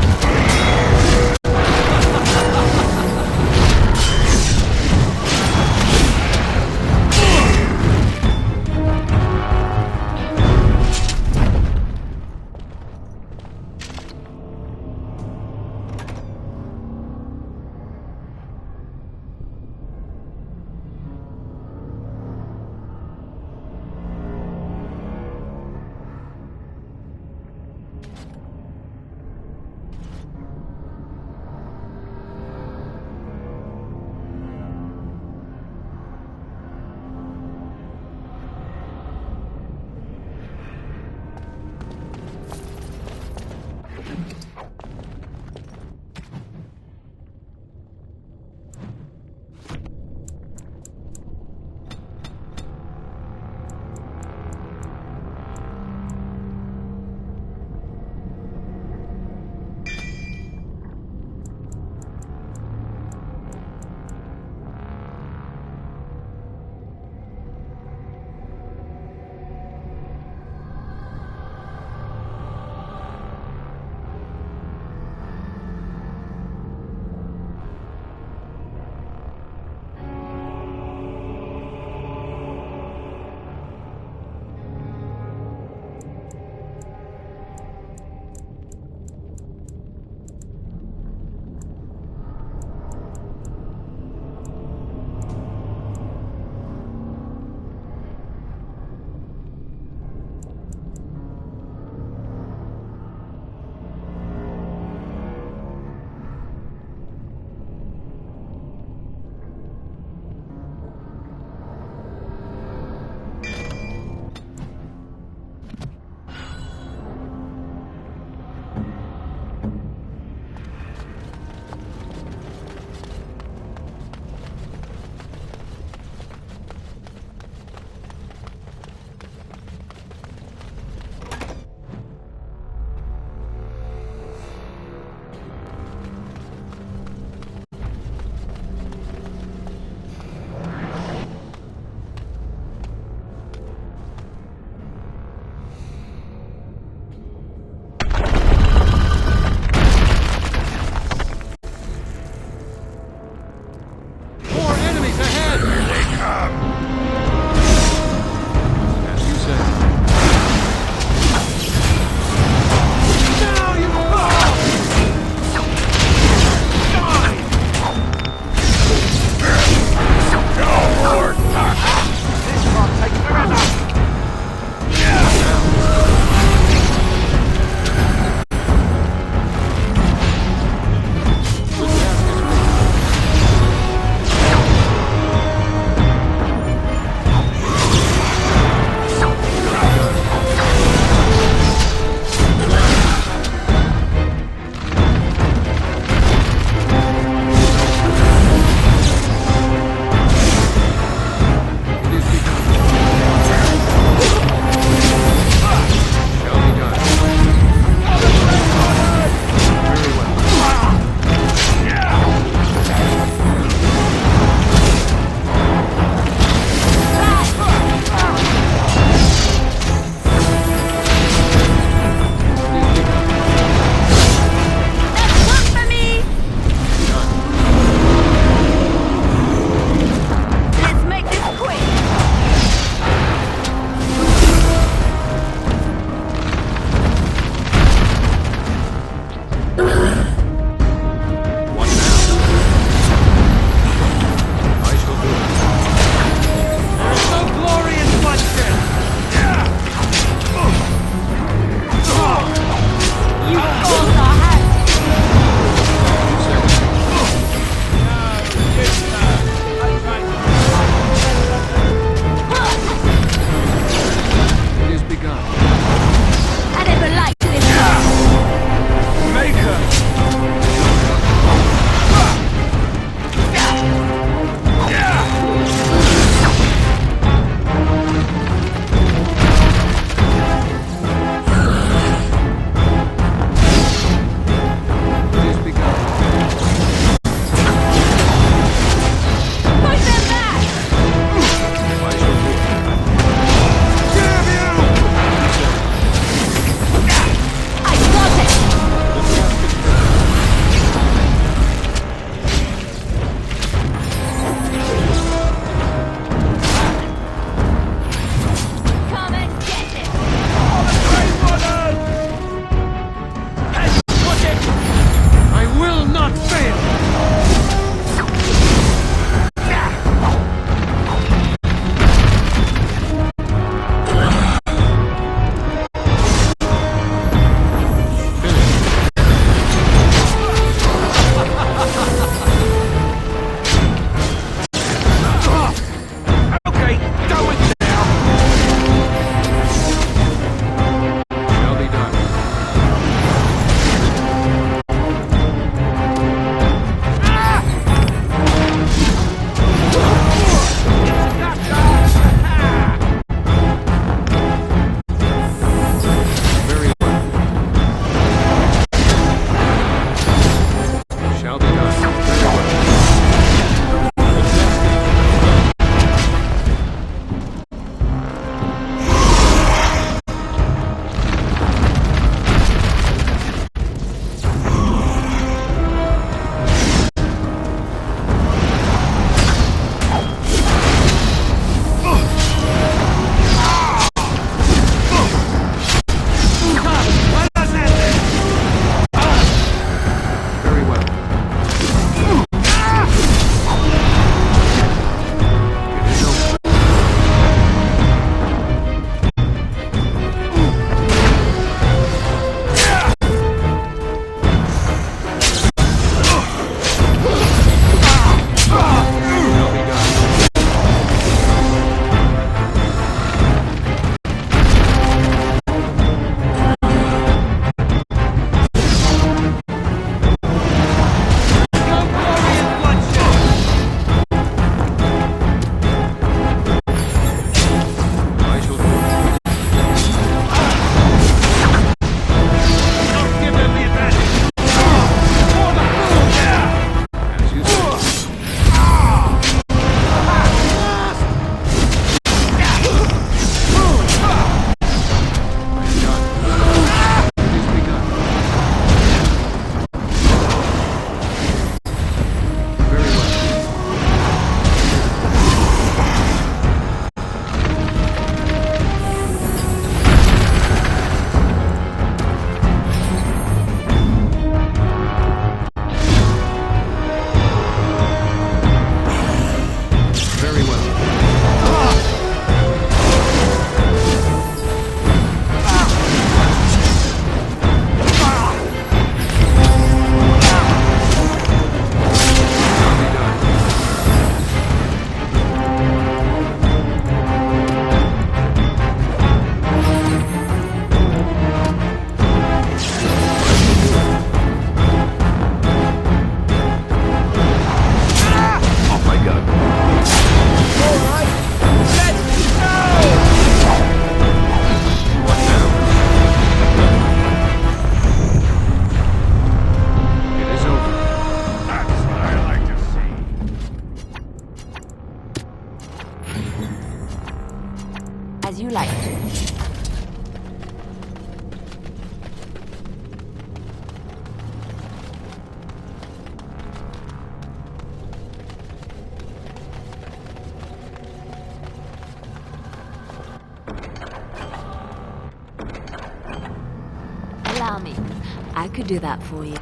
I could do that for you.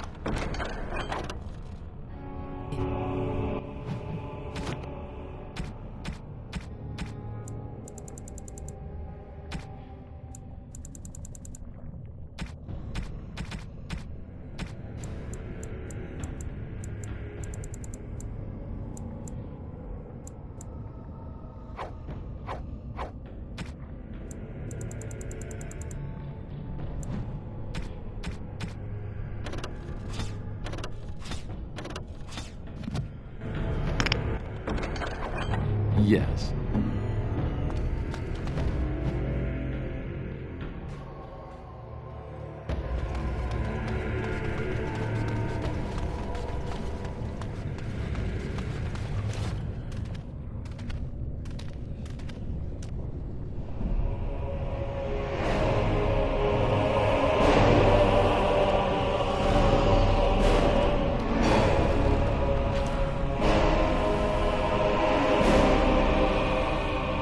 Yes.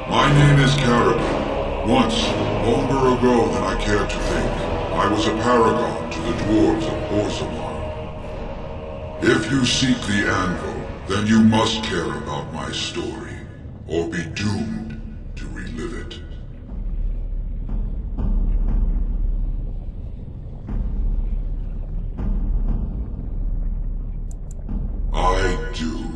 My name is Caribou. Once, longer ago than I care to think, I was a paragon to the dwarves of Orzammar. If you seek the anvil, then you must care about my story, or be doomed to relive it. I do.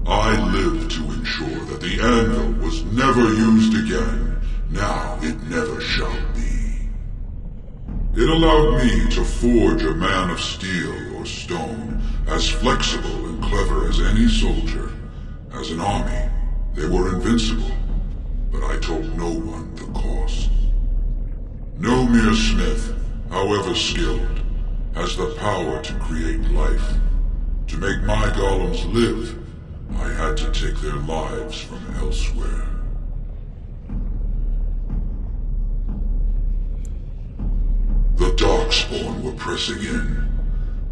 I live to ensure that the anvil was never used again. Now it never shall be. It allowed me to forge a man of steel or stone, as flexible and clever as any soldier. As an army, they were invincible, but I told no one the cost. No mere smith, however skilled, has the power to create life. To make my golems live, I had to take their lives from elsewhere. The Darkspawn were pressing in.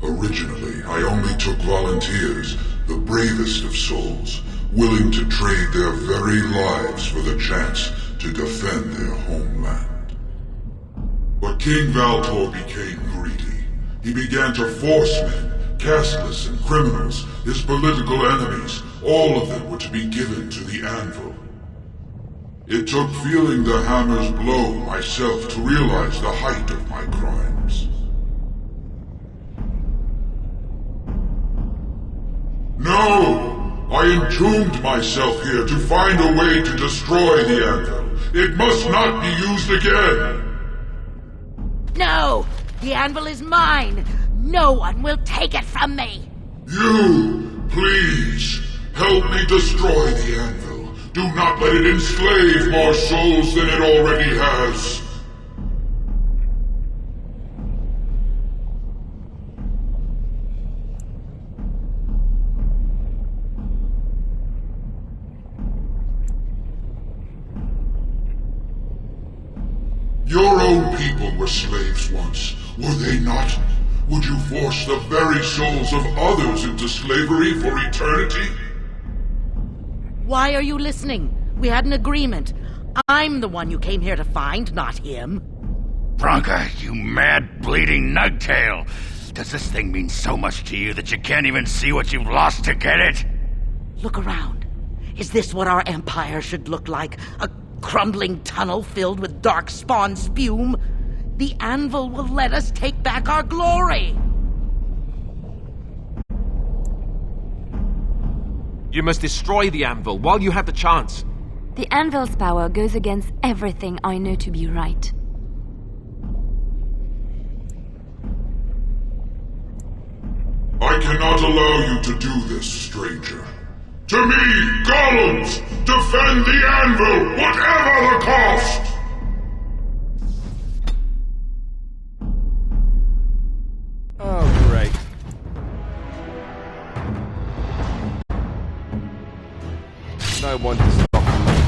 Originally, I only took volunteers, the bravest of souls, willing to trade their very lives for the chance to defend their homeland. But King Valtor became greedy. He began to force men, casteless and criminals, his political enemies, all of them were to be given to the anvil. It took feeling the hammer's blow myself to realize the height of my crimes. No! I entombed myself here to find a way to destroy the anvil. It must not be used again! No! The anvil is mine! No one will take it from me! You, please, help me destroy the anvil. Do not let it enslave more souls than it already has. Your own people were slaves once, were they not? Would you force the very souls of others into slavery for eternity? Why are you listening? We had an agreement. I'm the one you came here to find, not him. Bronca, you mad, bleeding nugtail! Does this thing mean so much to you that you can't even see what you've lost to get it? Look around. Is this what our empire should look like? A crumbling tunnel filled with darkspawn spume? The anvil will let us take back our glory! You must destroy the anvil while you have the chance. The anvil's power goes against everything I know to be right. I cannot allow you to do this, stranger. To me, golems, defend the anvil, whatever the cost! Oh, great. No one to stop me.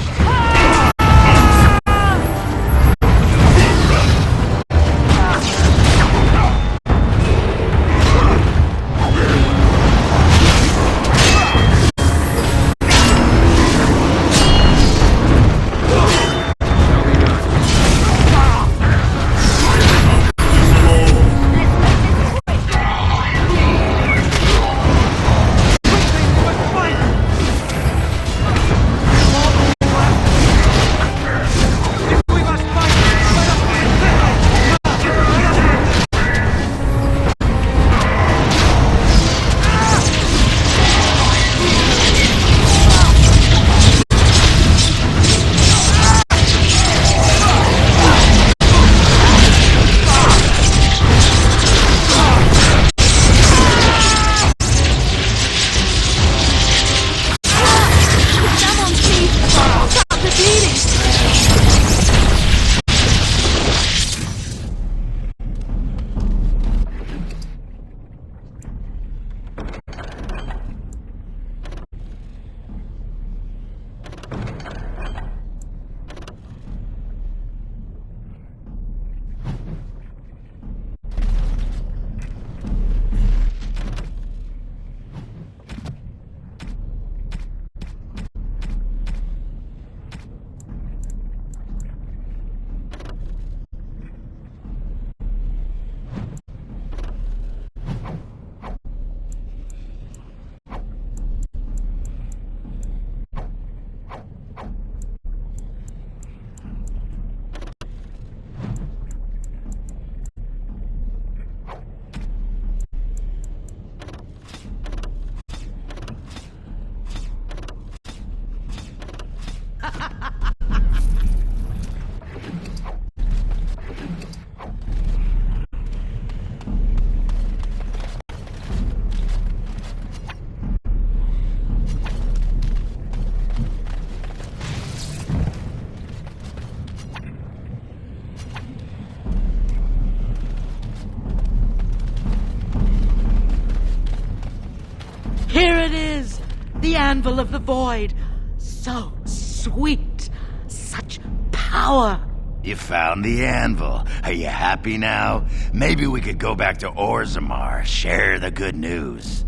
The Anvil of the Void. So sweet. Such power. You found the anvil. Are you happy now? Maybe we could go back to Orzammar, share the good news.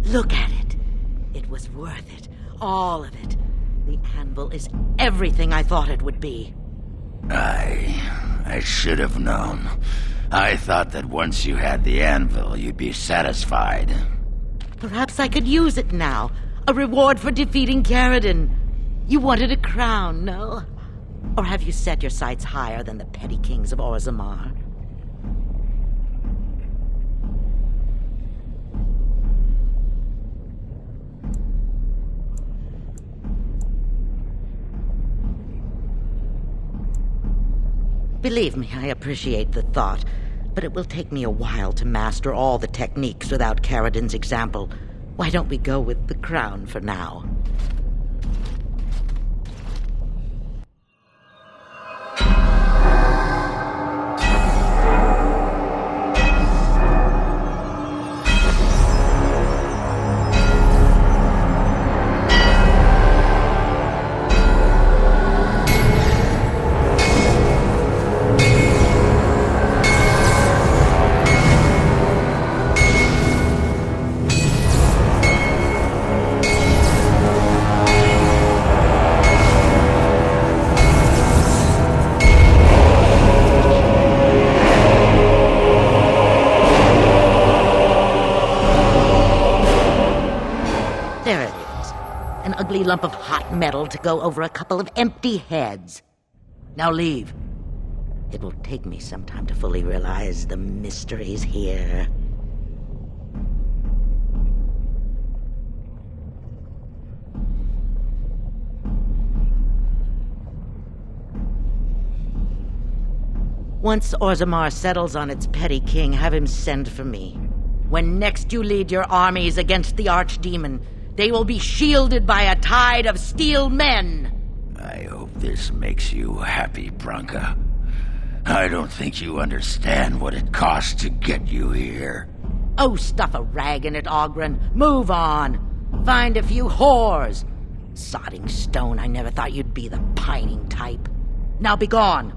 Look at it. It was worth it. All of it. The anvil is everything I thought it would be. I should have known. I thought that once you had the anvil, you'd be satisfied. Perhaps I could use it now. A reward for defeating Caradon. You wanted a crown, no? Or have you set your sights higher than the petty kings of Orzammar? Believe me, I appreciate the thought, but it will take me a while to master all the techniques without Caradon's example. Why don't we go with the crown for now? There it is. An ugly lump of hot metal to go over a couple of empty heads. Now leave. It will take me some time to fully realize the mysteries here. Once Orzammar settles on its petty king, have him send for me. When next you lead your armies against the archdemon, they will be shielded by a tide of steel men. I hope this makes you happy, Branka. I don't think you understand what it costs to get you here. Oh, stuff a rag in it, Ogren. Move on. Find a few whores. Sodding stone, I never thought you'd be the pining type. Now be gone.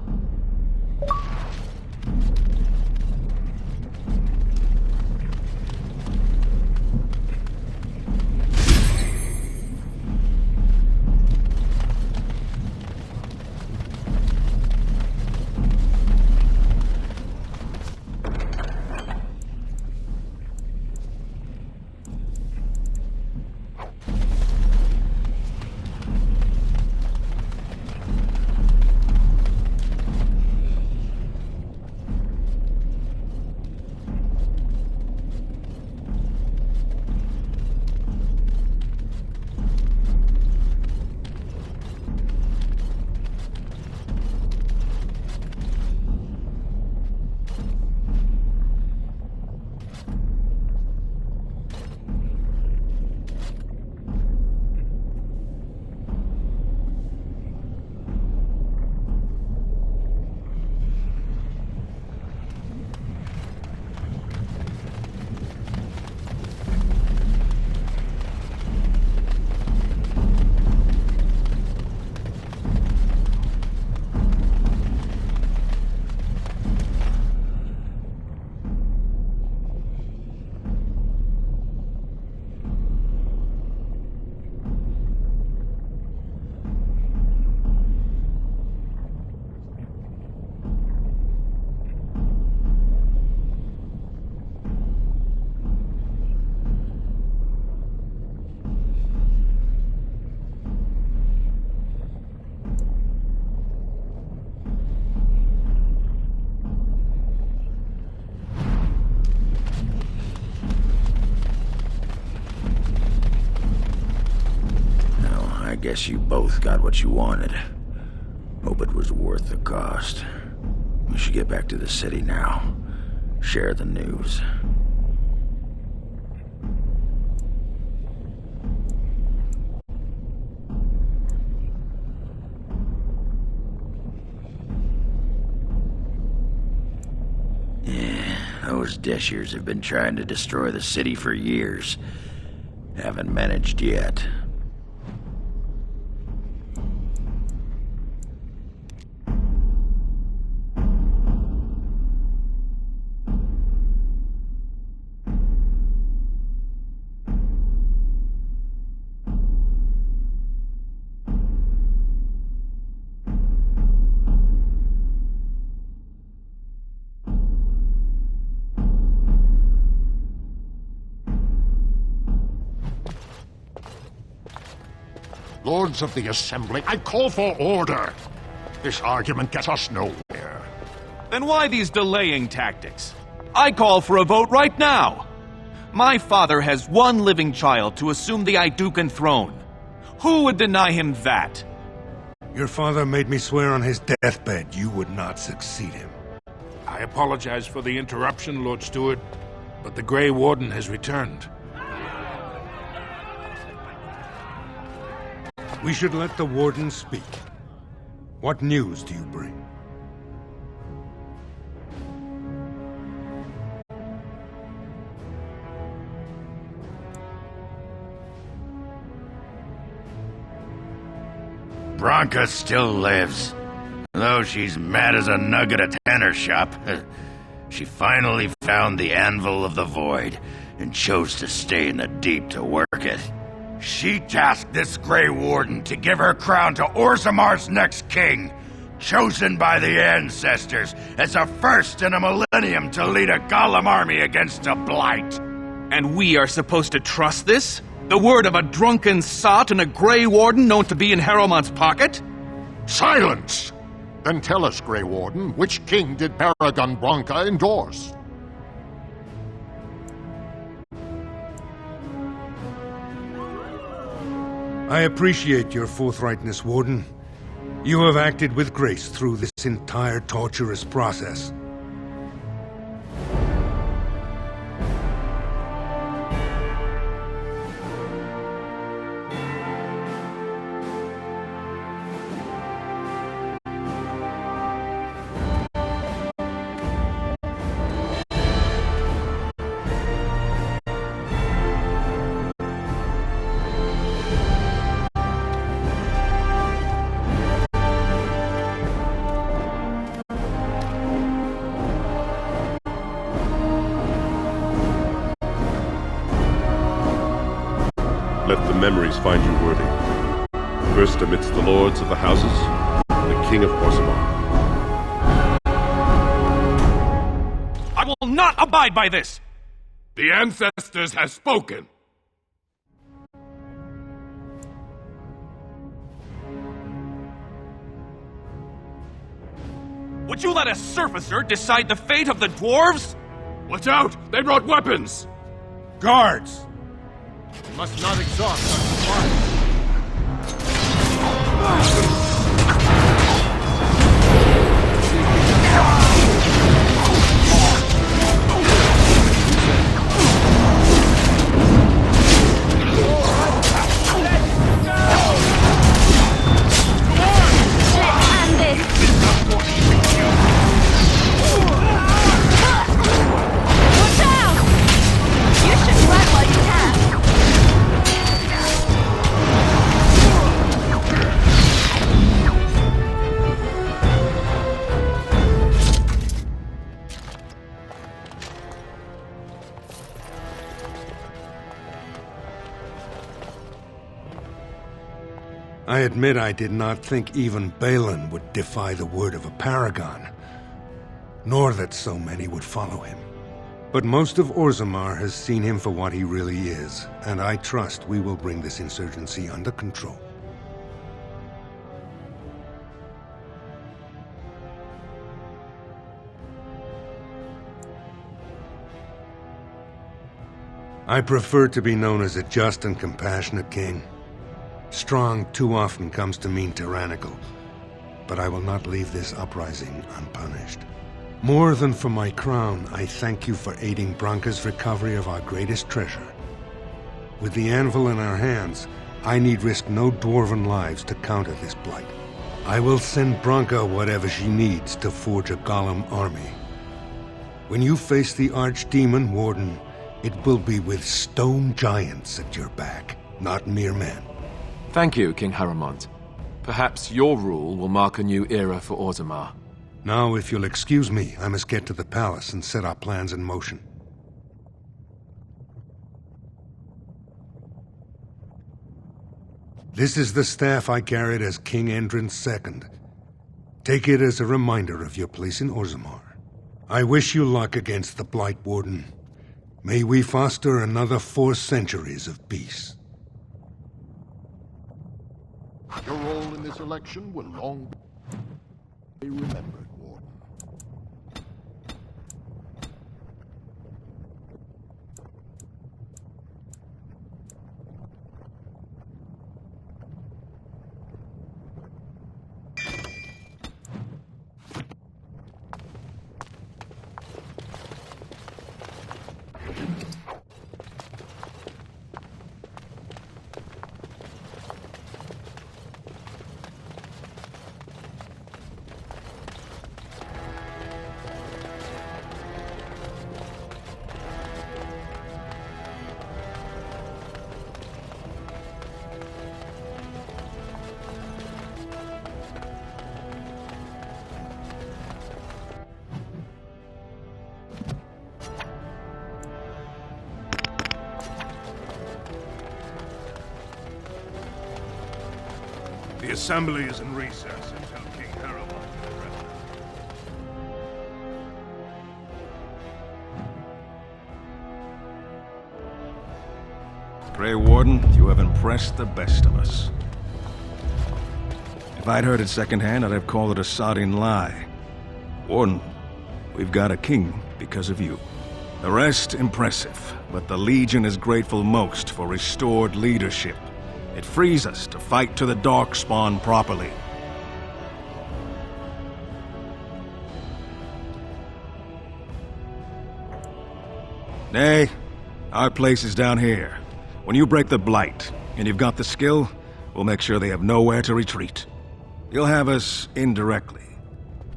Guess you both got what you wanted. Hope it was worth the cost. We should get back to the city now. Share the news. Yeah, those Deshirs have been trying to destroy the city for years. Haven't managed yet. Lords of the Assembly, I call for order. This argument gets us nowhere. Then why these delaying tactics? I call for a vote right now. My father has one living child to assume the Idukan throne. Who would deny him that? Your father made me swear on his deathbed you would not succeed him. I apologize for the interruption, Lord Steward, but the Grey Warden has returned. We should let the Warden speak. What news do you bring? Branka still lives. Though she's mad as a nug at a tanner shop. She finally found the Anvil of the Void and chose to stay in the deep to work it. She tasked this Grey Warden to give her crown to Orzamar's next king, chosen by the ancestors as the first in a millennium to lead a Golem army against a blight. And we are supposed to trust this? The word of a drunken sot and a Grey Warden known to be in Harrowmont's pocket? Silence! Then tell us, Grey Warden, which king did Paragon Branka endorse? I appreciate your forthrightness, Warden. You have acted with grace through this entire torturous process. Let the memories find you worthy. First amidst the lords of the houses, the King of Orzammar. I will not abide by this! The ancestors have spoken. Would you let a surfacer decide the fate of the dwarves? Watch out! They brought weapons! Guards! You must not exhaust our supplies. I admit I did not think even Balin would defy the word of a paragon, nor that so many would follow him. But most of Orzammar has seen him for what he really is, and I trust we will bring this insurgency under control. I prefer to be known as a just and compassionate king. Strong too often comes to mean tyrannical, but I will not leave this uprising unpunished. More than for my crown, I thank you for aiding Branka's recovery of our greatest treasure. With the anvil in our hands, I need risk no dwarven lives to counter this blight. I will send Branka whatever she needs to forge a Golem army. When you face the Archdemon, Warden, It will be with stone giants at your back, not mere men. Thank you, King Haramont. Perhaps your rule will mark a new era for Orzammar. Now, if you'll excuse me, I must get to the palace and set our plans in motion. This is the staff I carried as King Endrin's II. Take it as a reminder of your place in Orzammar. I wish you luck against the Blight Warden. May we foster another 4 centuries of peace. Your role in this election will long be remembered, Warden. The Assembly is in recess until King Haramont addresses. Grey Warden, you have impressed the best of us. If I'd heard it secondhand, I'd have called it a sodding lie. Warden, we've got a king because of you. The rest, impressive, but the Legion is grateful most for restored leadership. It frees us to fight to the Darkspawn properly. Nay, our place is down here. When you break the Blight, and you've got the skill, we'll make sure they have nowhere to retreat. You'll have us indirectly.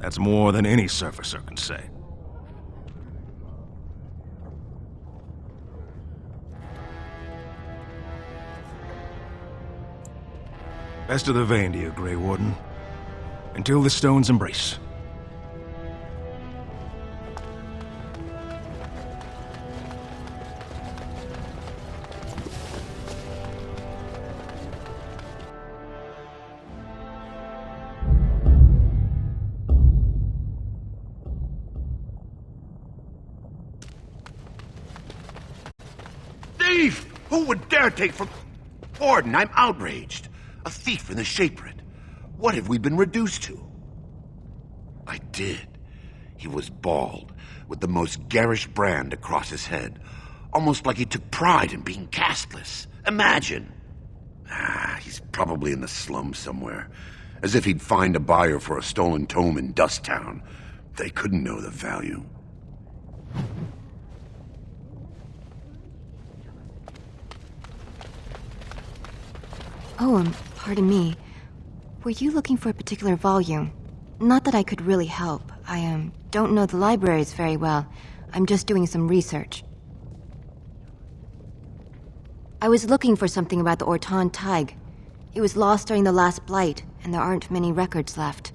That's more than any surfacer can say. Best of the vein to you, Grey Warden. Until the stones embrace. Thief! Who would dare take from... Warden, I'm outraged. A thief in the Shaperate. What have we been reduced to? I did. He was bald, with the most garish brand across his head. Almost like he took pride in being castless. Imagine. He's probably in the slums somewhere. As if he'd find a buyer for a stolen tome in Dust Town. They couldn't know the value. Oh, pardon me. Were you looking for a particular volume? Not that I could really help. I don't know the libraries very well. I'm just doing some research. I was looking for something about the Orton Tig. It was lost during the last Blight, and there aren't many records left.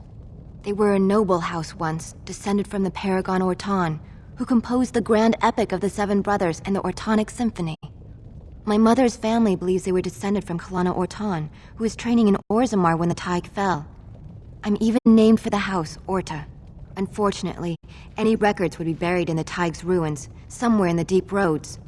They were a noble house once, descended from the Paragon Orton, who composed the grand epic of the Seven Brothers and the Ortonic Symphony. My mother's family believes they were descended from Kalana Orton, who was training in Orzammar when the Tig fell. I'm even named for the house, Orta. Unfortunately, any records would be buried in the Tig's ruins, somewhere in the deep roads.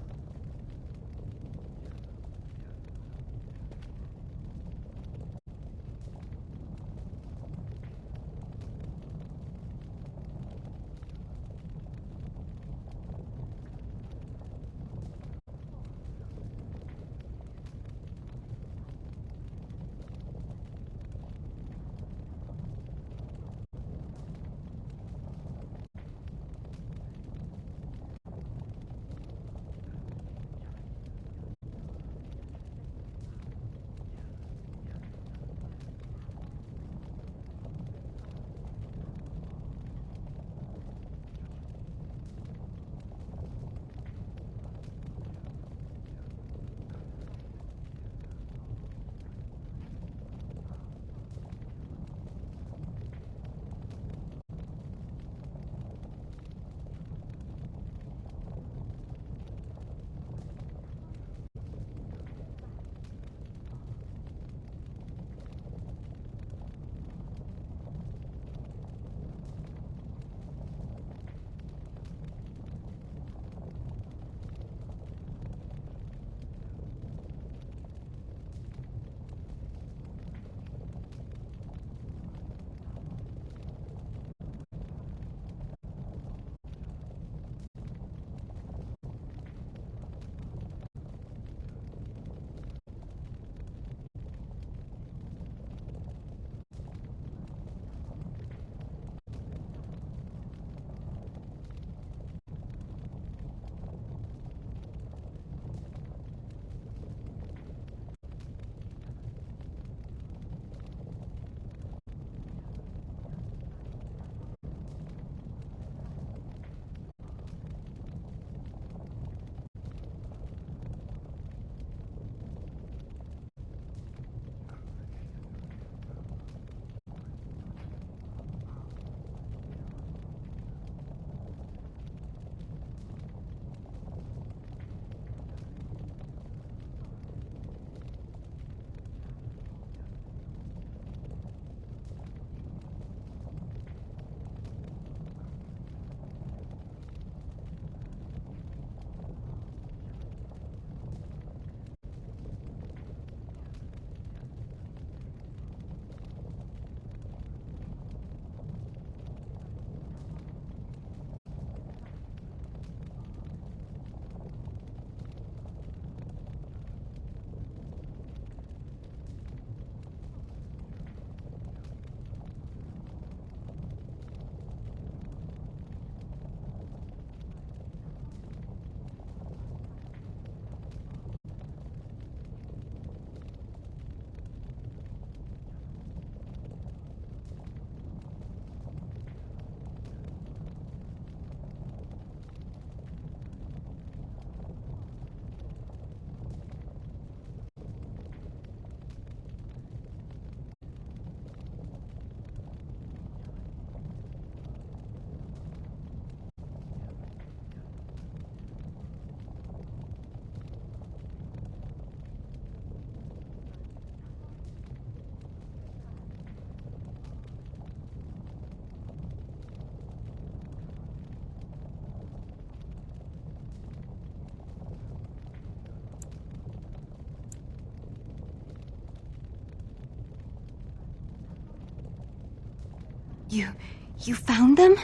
You found them?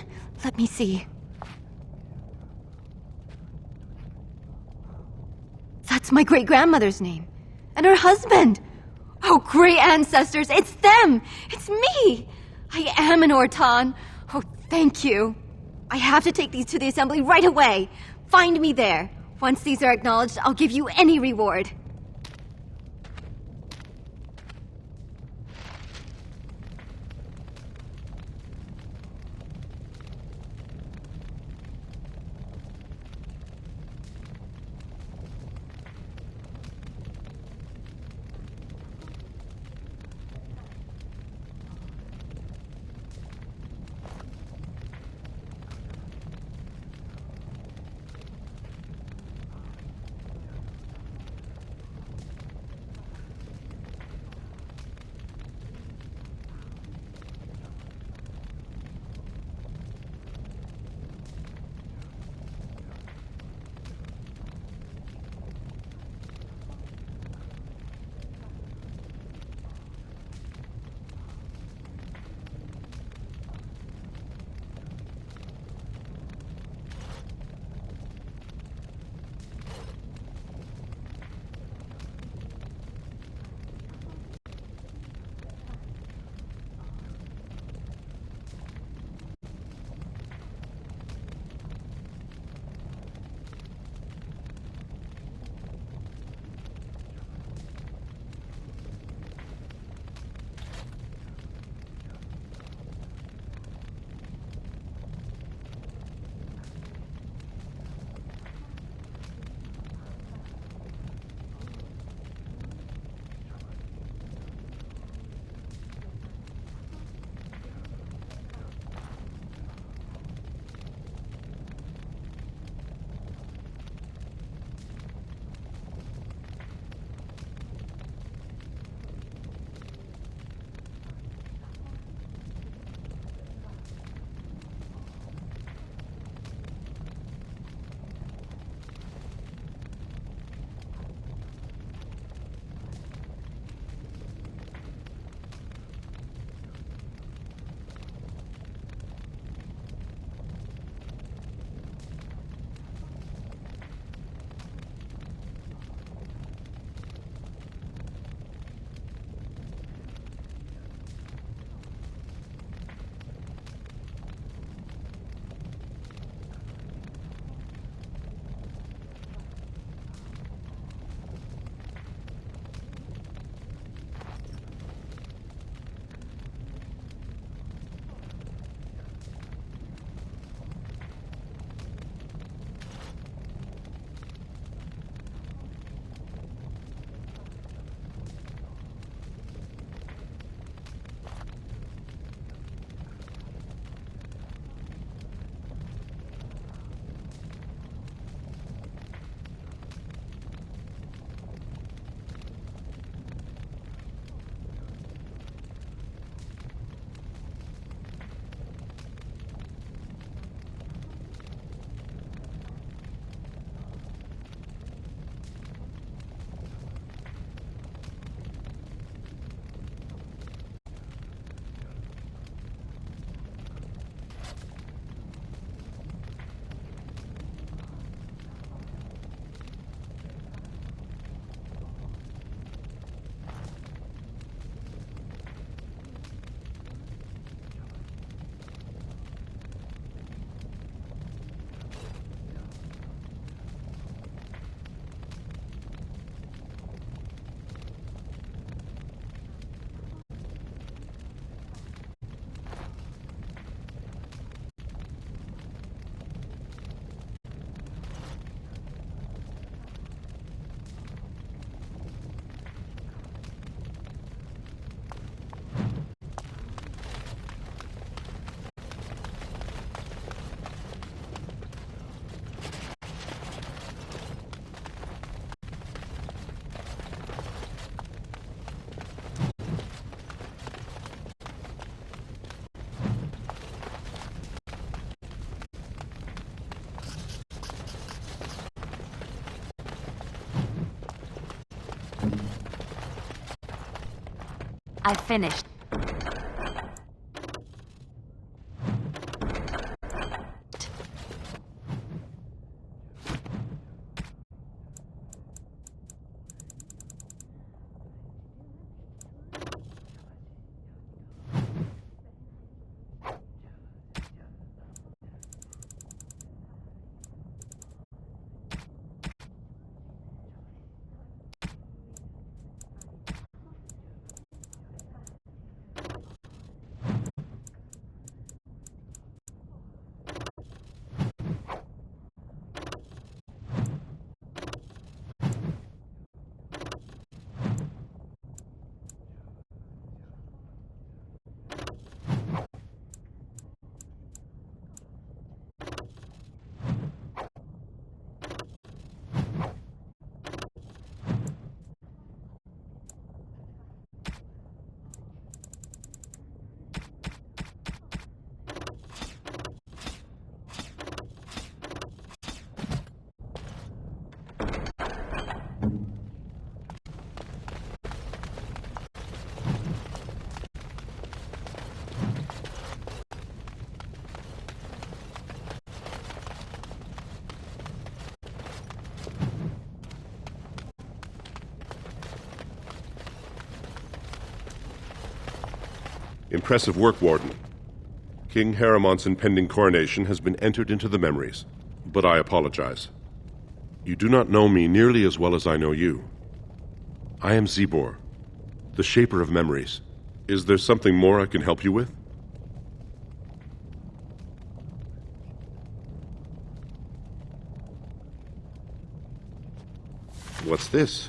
Let me see. That's my great-grandmother's name. And her husband! Oh, great ancestors, it's them! It's me! I am an Orton. Oh, thank you. I have to take these to the assembly right away. Find me there. Once these are acknowledged, I'll give you any reward. I finished. Impressive work, Warden. King Haramont's impending coronation has been entered into the memories, but I apologize. You do not know me nearly as well as I know you. I am Zebor, the Shaper of Memories. Is there something more I can help you with? What's this?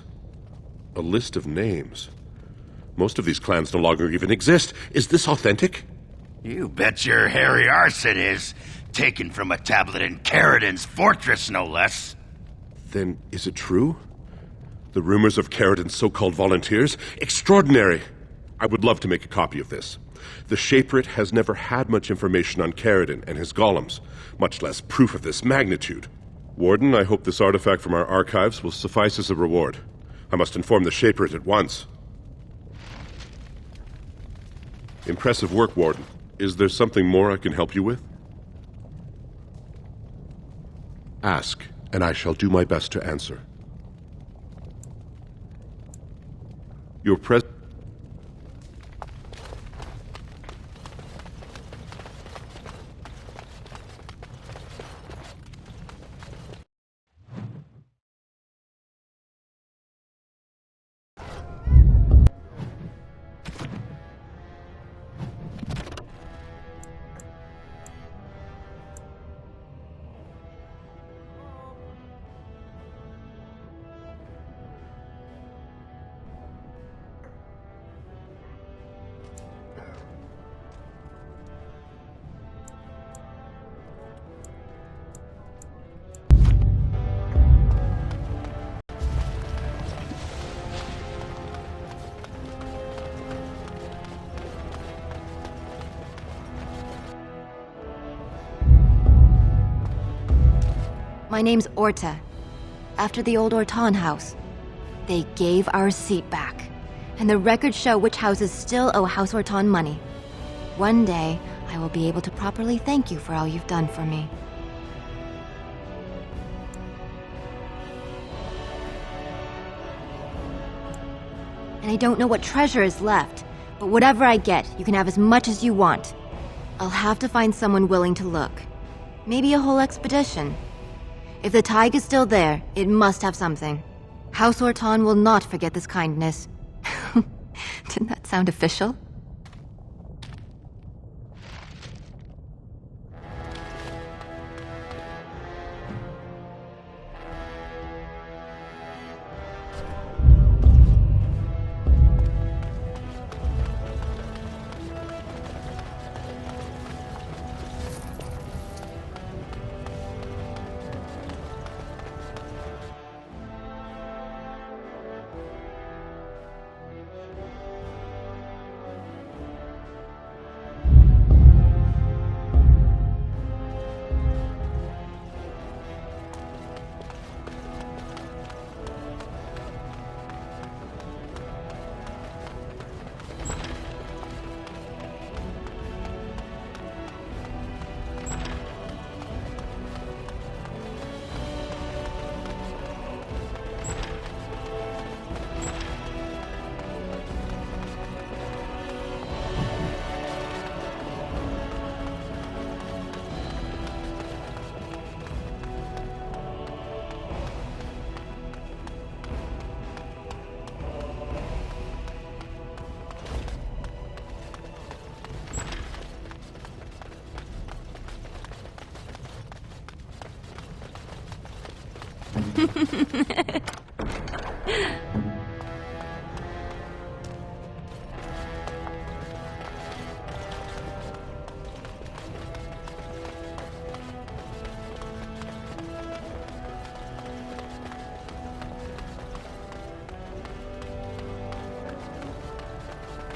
A list of names. Most of these clans no longer even exist. Is this authentic? You bet your hairy arse it is. Taken from a tablet in Caridin's fortress, no less. Then is it true? The rumors of Caridin's so-called volunteers? Extraordinary! I would love to make a copy of this. The Shaperate has never had much information on Caridin and his golems, much less proof of this magnitude. Warden, I hope this artifact from our archives will suffice as a reward. I must inform the Shaperate at once. Impressive work, Warden. Is there something more I can help you with? Ask, and I shall do my best to answer. Your My name's Orta. After the old Orton house. They gave our seat back. And the records show which houses still owe House Orton money. One day, I will be able to properly thank you for all you've done for me. And I don't know what treasure is left, but whatever I get, you can have as much as you want. I'll have to find someone willing to look. Maybe a whole expedition. If the Tig is still there, it must have something. House Orton will not forget this kindness. Didn't that sound official?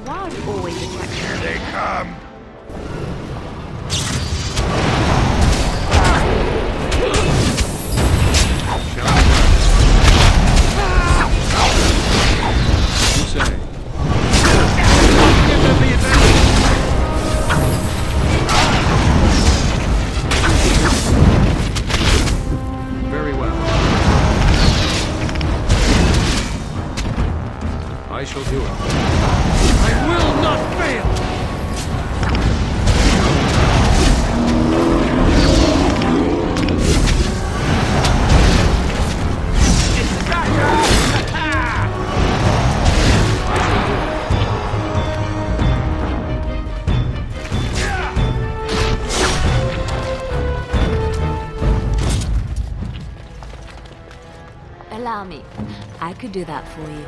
Wild always attacks. Here they come. I shall do it. I will not fail! allow me, I could do that for you.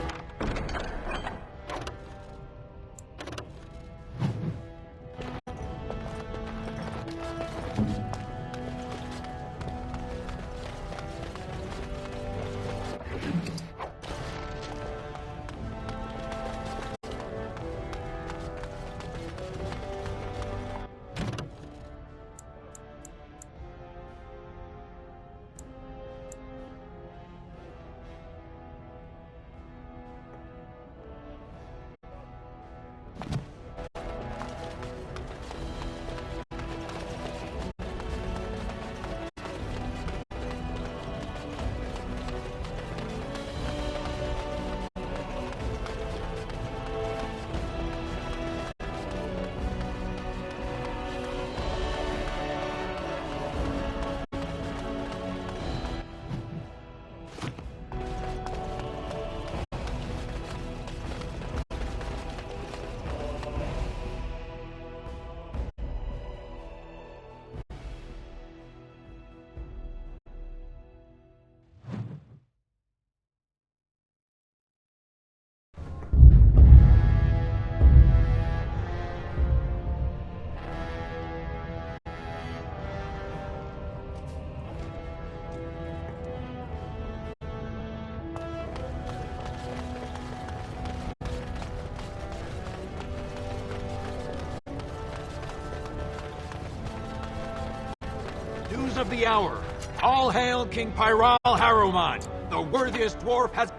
News of the hour. All hail King Pyral Harumon. The worthiest dwarf has...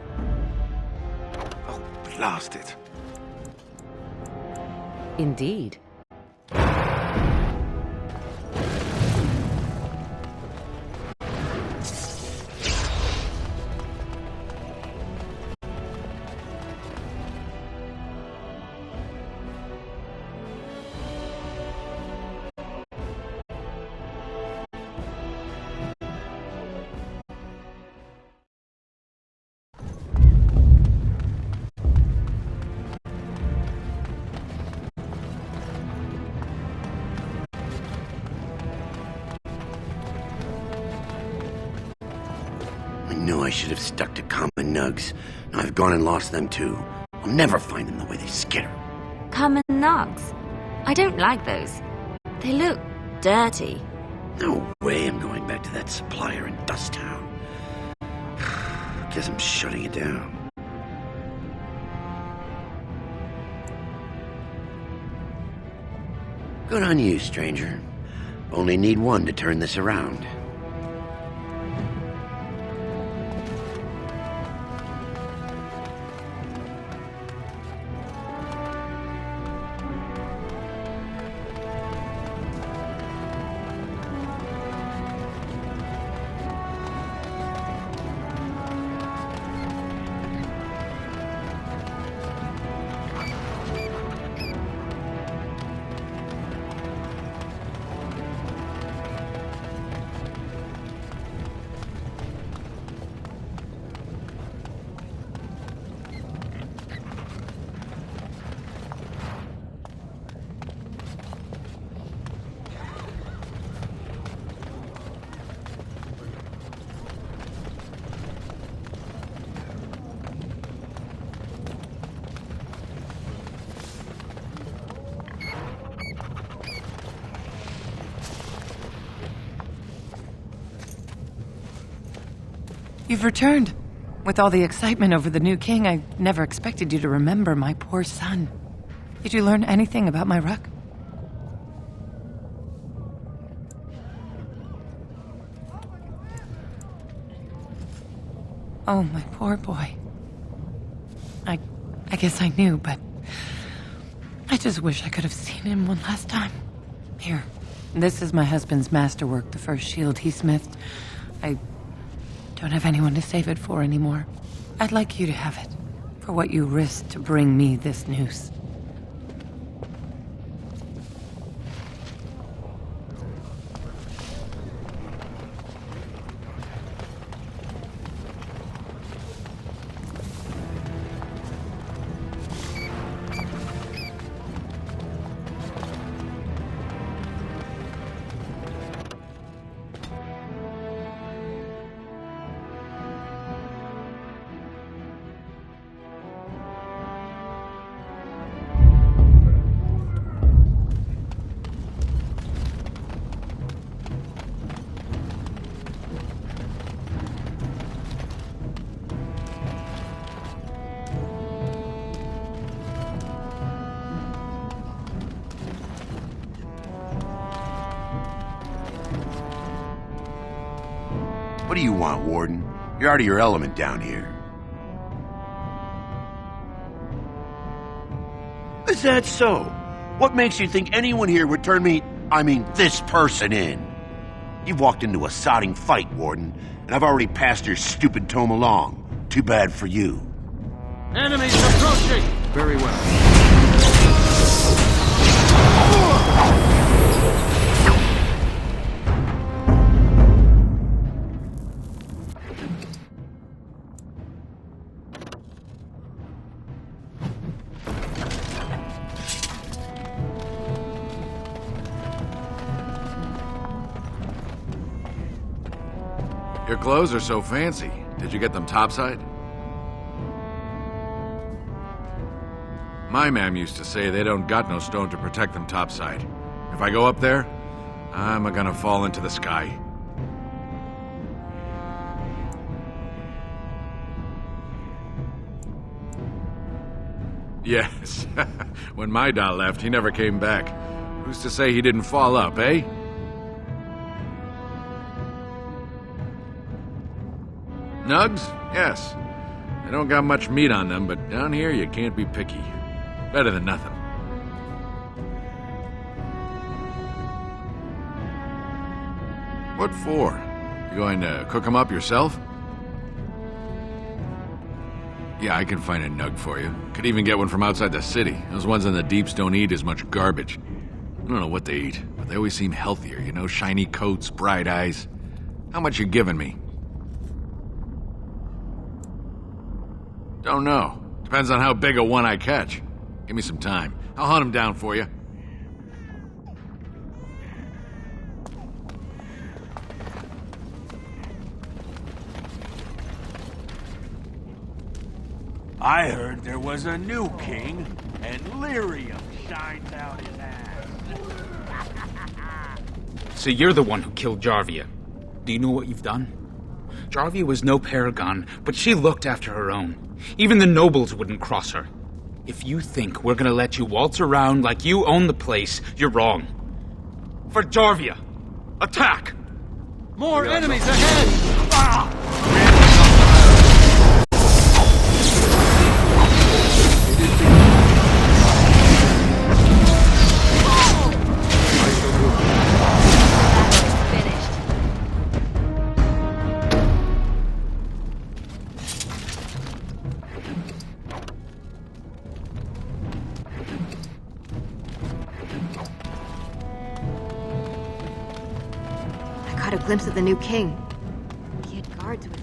Oh, blast it. Indeed. I knew I should have stuck to common nugs. Now I've gone and lost them too. I'll never find them the way they skitter. Common nugs. I don't like those. They look dirty. No way I'm going back to that supplier in Dust Town. Guess I'm shutting it down. Good on you, stranger. Only need one to turn this around. You've returned. With all the excitement over the new king, I never expected you to remember my poor son. Did you learn anything about my ruck? Oh, my poor boy. I guess I knew, but I just wish I could have seen him one last time. Here, this is my husband's masterwork, the first shield he smithed. I don't have anyone to save it for anymore. I'd like you to have it, for what you risked to bring me this news. What do you want, Warden? You're out of your element down here. Is that so? What makes you think anyone here would turn this person in? You've walked into a sodding fight, Warden, and I've already passed your stupid tome along. Too bad for you. Enemies approaching! Very well. Your clothes are so fancy. Did you get them topside? My mam used to say they don't got no stone to protect them topside. If I go up there, I'm gonna fall into the sky. Yes. When my da left, he never came back. Who's to say he didn't fall up, eh? Nugs? Yes. They don't got much meat on them, but down here you can't be picky. Better than nothing. What for? You going to cook them up yourself? Yeah, I can find a nug for you. Could even get one from outside the city. Those ones in the deeps don't eat as much garbage. I don't know what they eat, but they always seem healthier, you know? Shiny coats, bright eyes. How much you giving me? Don't know. Depends on how big a one I catch. Give me some time. I'll hunt him down for you. I heard there was a new king, and lyrium shines out his ass. So you're the one who killed Jarvia. Do you know what you've done? Jarvia was no paragon, but she looked after her own. Even the nobles wouldn't cross her. If you think we're gonna let you waltz around like you own the place, you're wrong. For Jarvia, attack! More enemies ahead! Ah! Caught a glimpse of the new king. He had guards with him.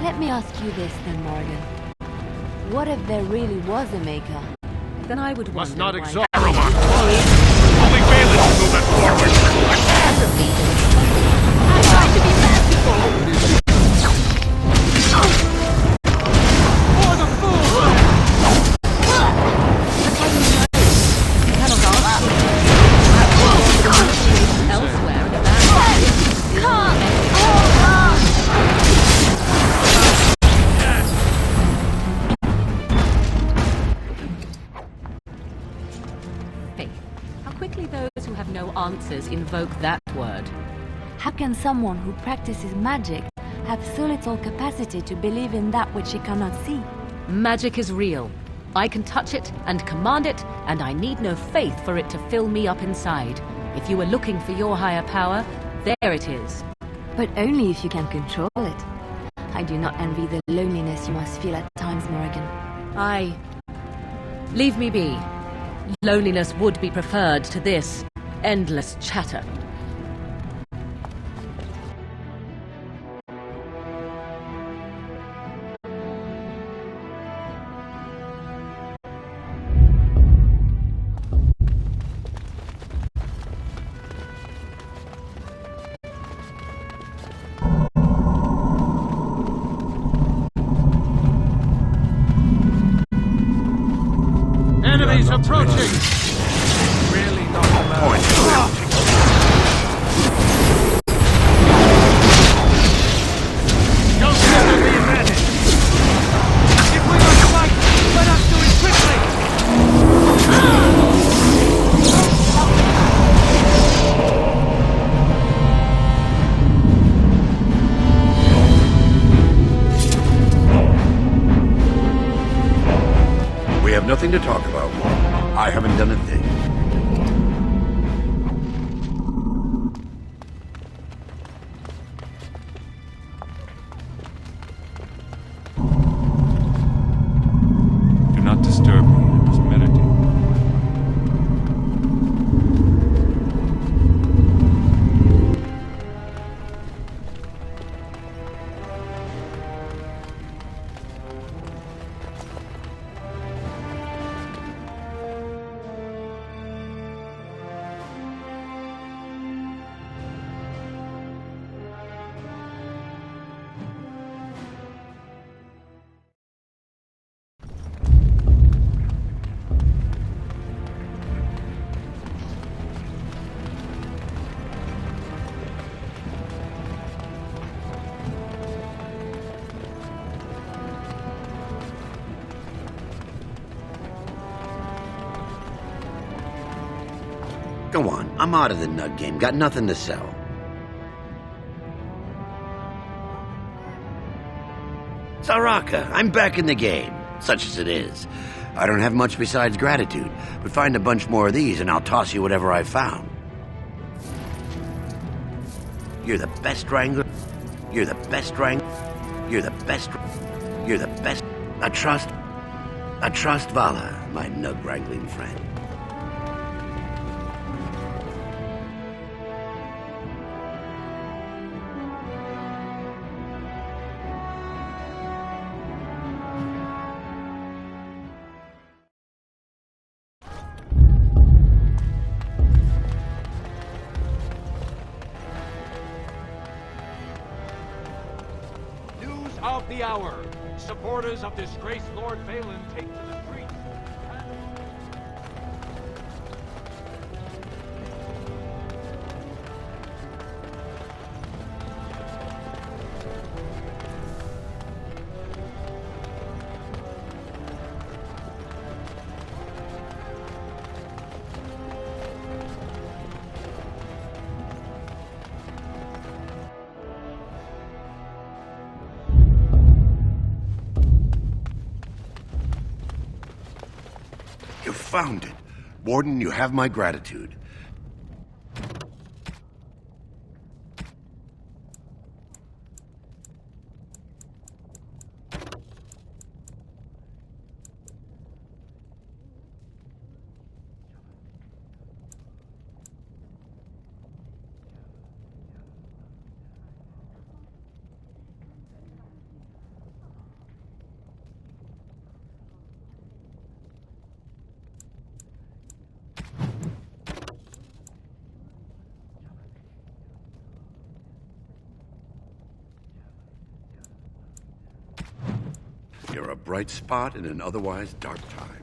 Let me ask you this then, Morgan. What if there really was a maker? Then I would Must wonder not why... exalt. Only Balin can move it forward. I tried to be merciful! For the fool! Elsewhere in the back. How quickly those who have no answers invoke that word. How can someone who practices magic have so little capacity to believe in that which he cannot see? Magic is real. I can touch it and command it, and I need no faith for it to fill me up inside. If you were looking for your higher power, there it is. But only if you can control it. I do not envy the loneliness you must feel at times, Morrigan. Aye. Leave me be. Loneliness would be preferred to this endless chatter. Enemies approaching! Really not allowed. Don't give them the advantage! If we must fight, let us do it quickly! We have nothing to talk about. I haven't done a thing. Do not disturb me. I must meditate. Go on, I'm out of the nug game. Got nothing to sell. Saraka, I'm back in the game, such as it is. I don't have much besides gratitude, but find a bunch more of these and I'll toss you whatever I found. You're the best wrangler. You're the best wrangler. You're the best. You're the best. I trust Vala, my nug wrangling friend. Of the hour. Supporters of disgraced Lord Valen take to the streets. You found it. Warden, you have my gratitude. You're a bright spot in an otherwise dark time.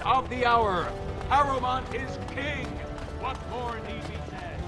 Of the hour. Harrowmont is king. What more need be said?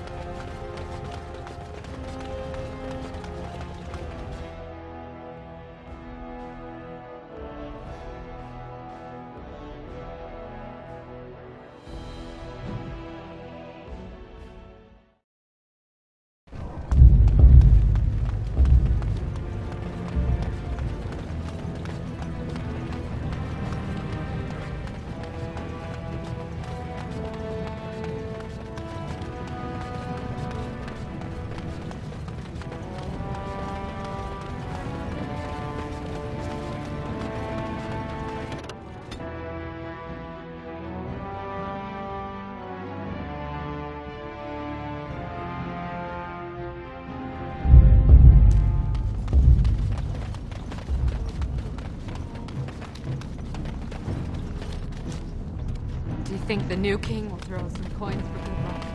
Do you think the new king will throw us some coins for good luck?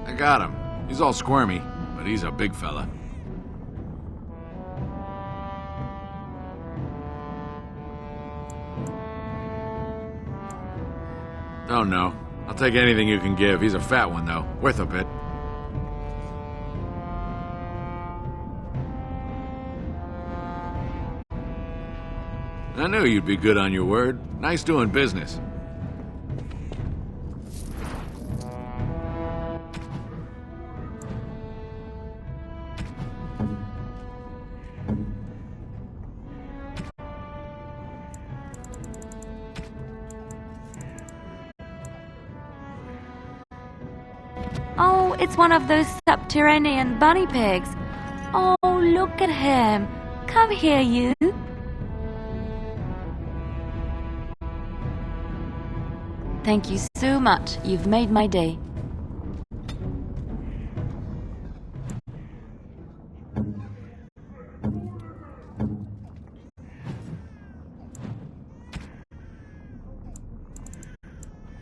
I got him. He's all squirmy, but he's a big fella. Don't know. I'll take anything you can give. He's a fat one, though. Worth a bit. I knew you'd be good on your word. Nice doing business. Oh, it's one of those subterranean bunny pigs. Oh, look at him. Come here, you. Thank you so much. You've made my day.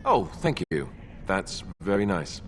Oh, thank you. That's very nice.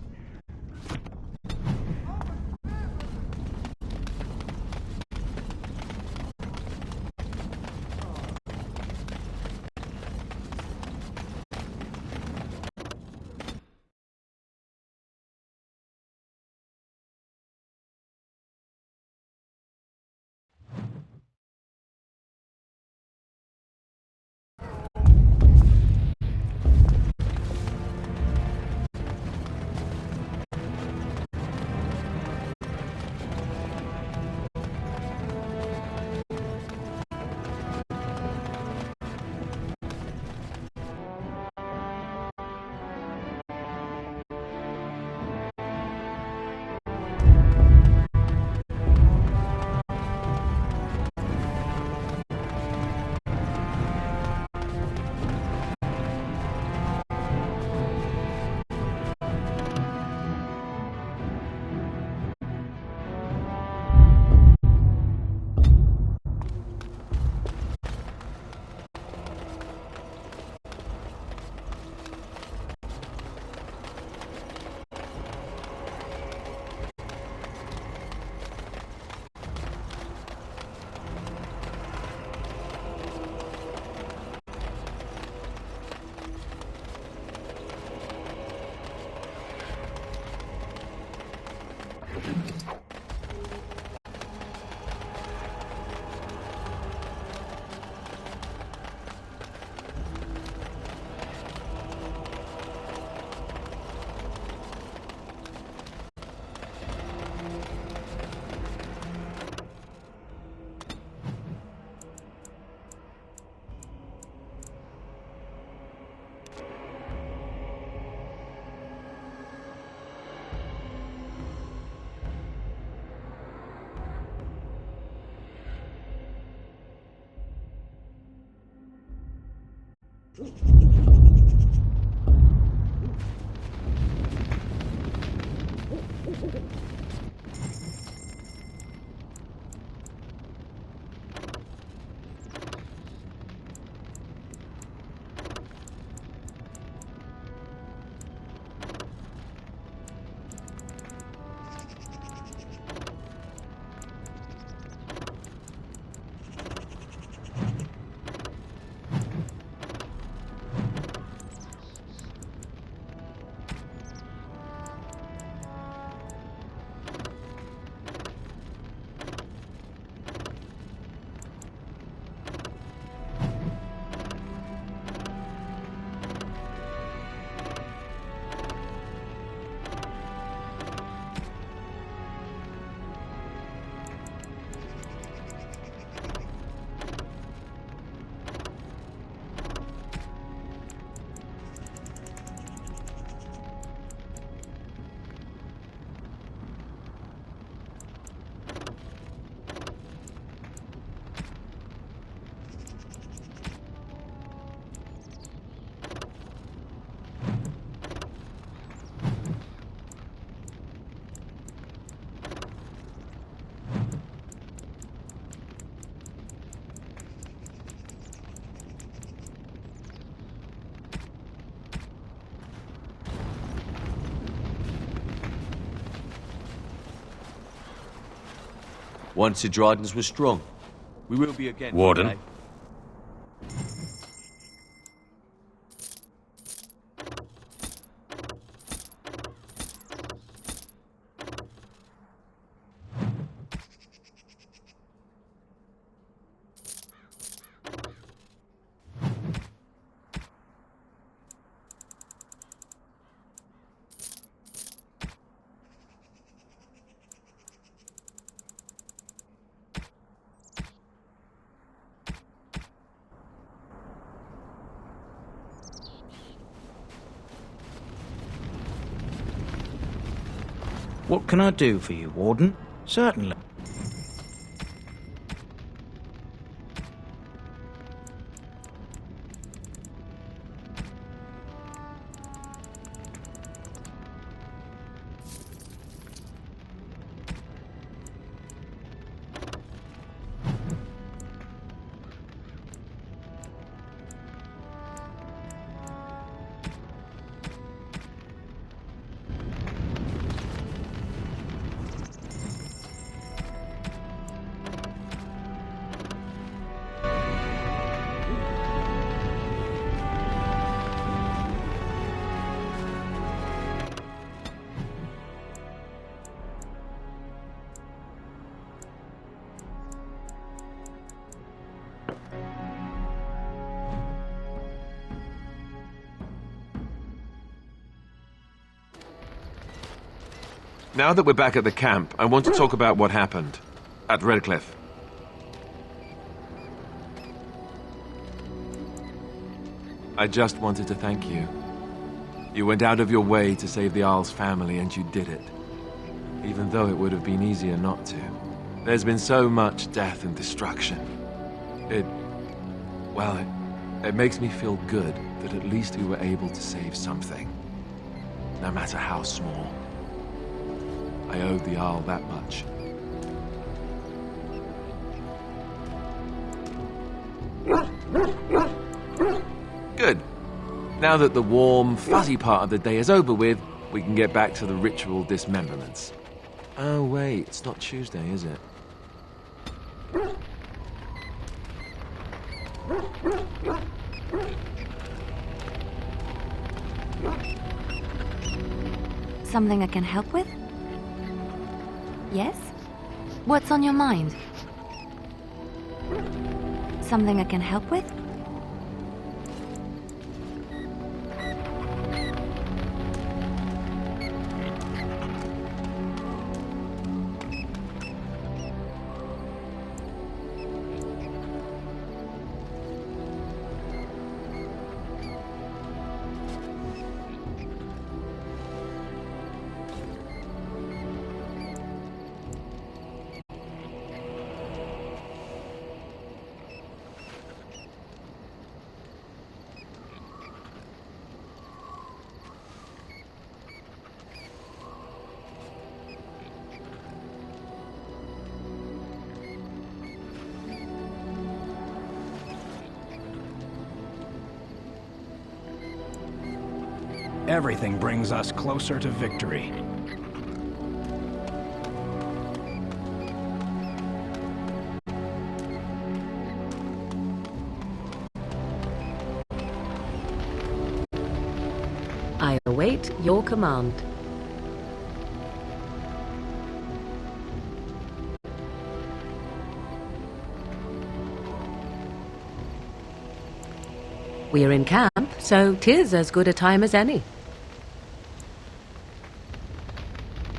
Once the Dryden's were strong. We will be again. Warden. Today. What can I do for you, Warden? Certainly. Now that we're back at the camp, I want to talk about what happened at Redcliffe. I just wanted to thank you. You went out of your way to save the Isle's family, and you did it. Even though it would have been easier not to. There's been so much death and destruction. It makes me feel good that at least we were able to save something. No matter how small. I owed the Isle that much. Good. Now that the warm, fuzzy part of the day is over with, we can get back to the ritual dismemberments. Oh wait, it's not Tuesday, is it? Something I can help with? Yes? What's on your mind? Something I can help with? Everything brings us closer to victory. I await your command. We are in camp, so 'tis as good a time as any.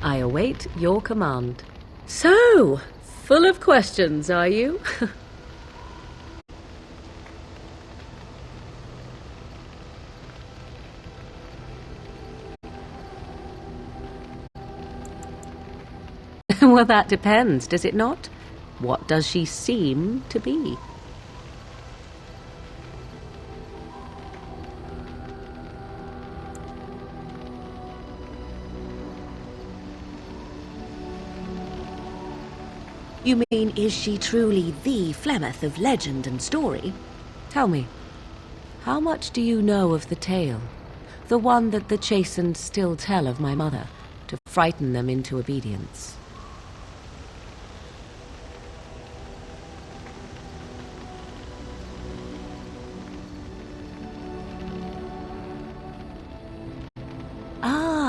I await your command. So, full of questions, are you? Well, that depends, does it not? What does she seem to be? You mean, is she truly the Flemeth of legend and story? Tell me, how much do you know of the tale? The one that the chastened still tell of my mother, to frighten them into obedience.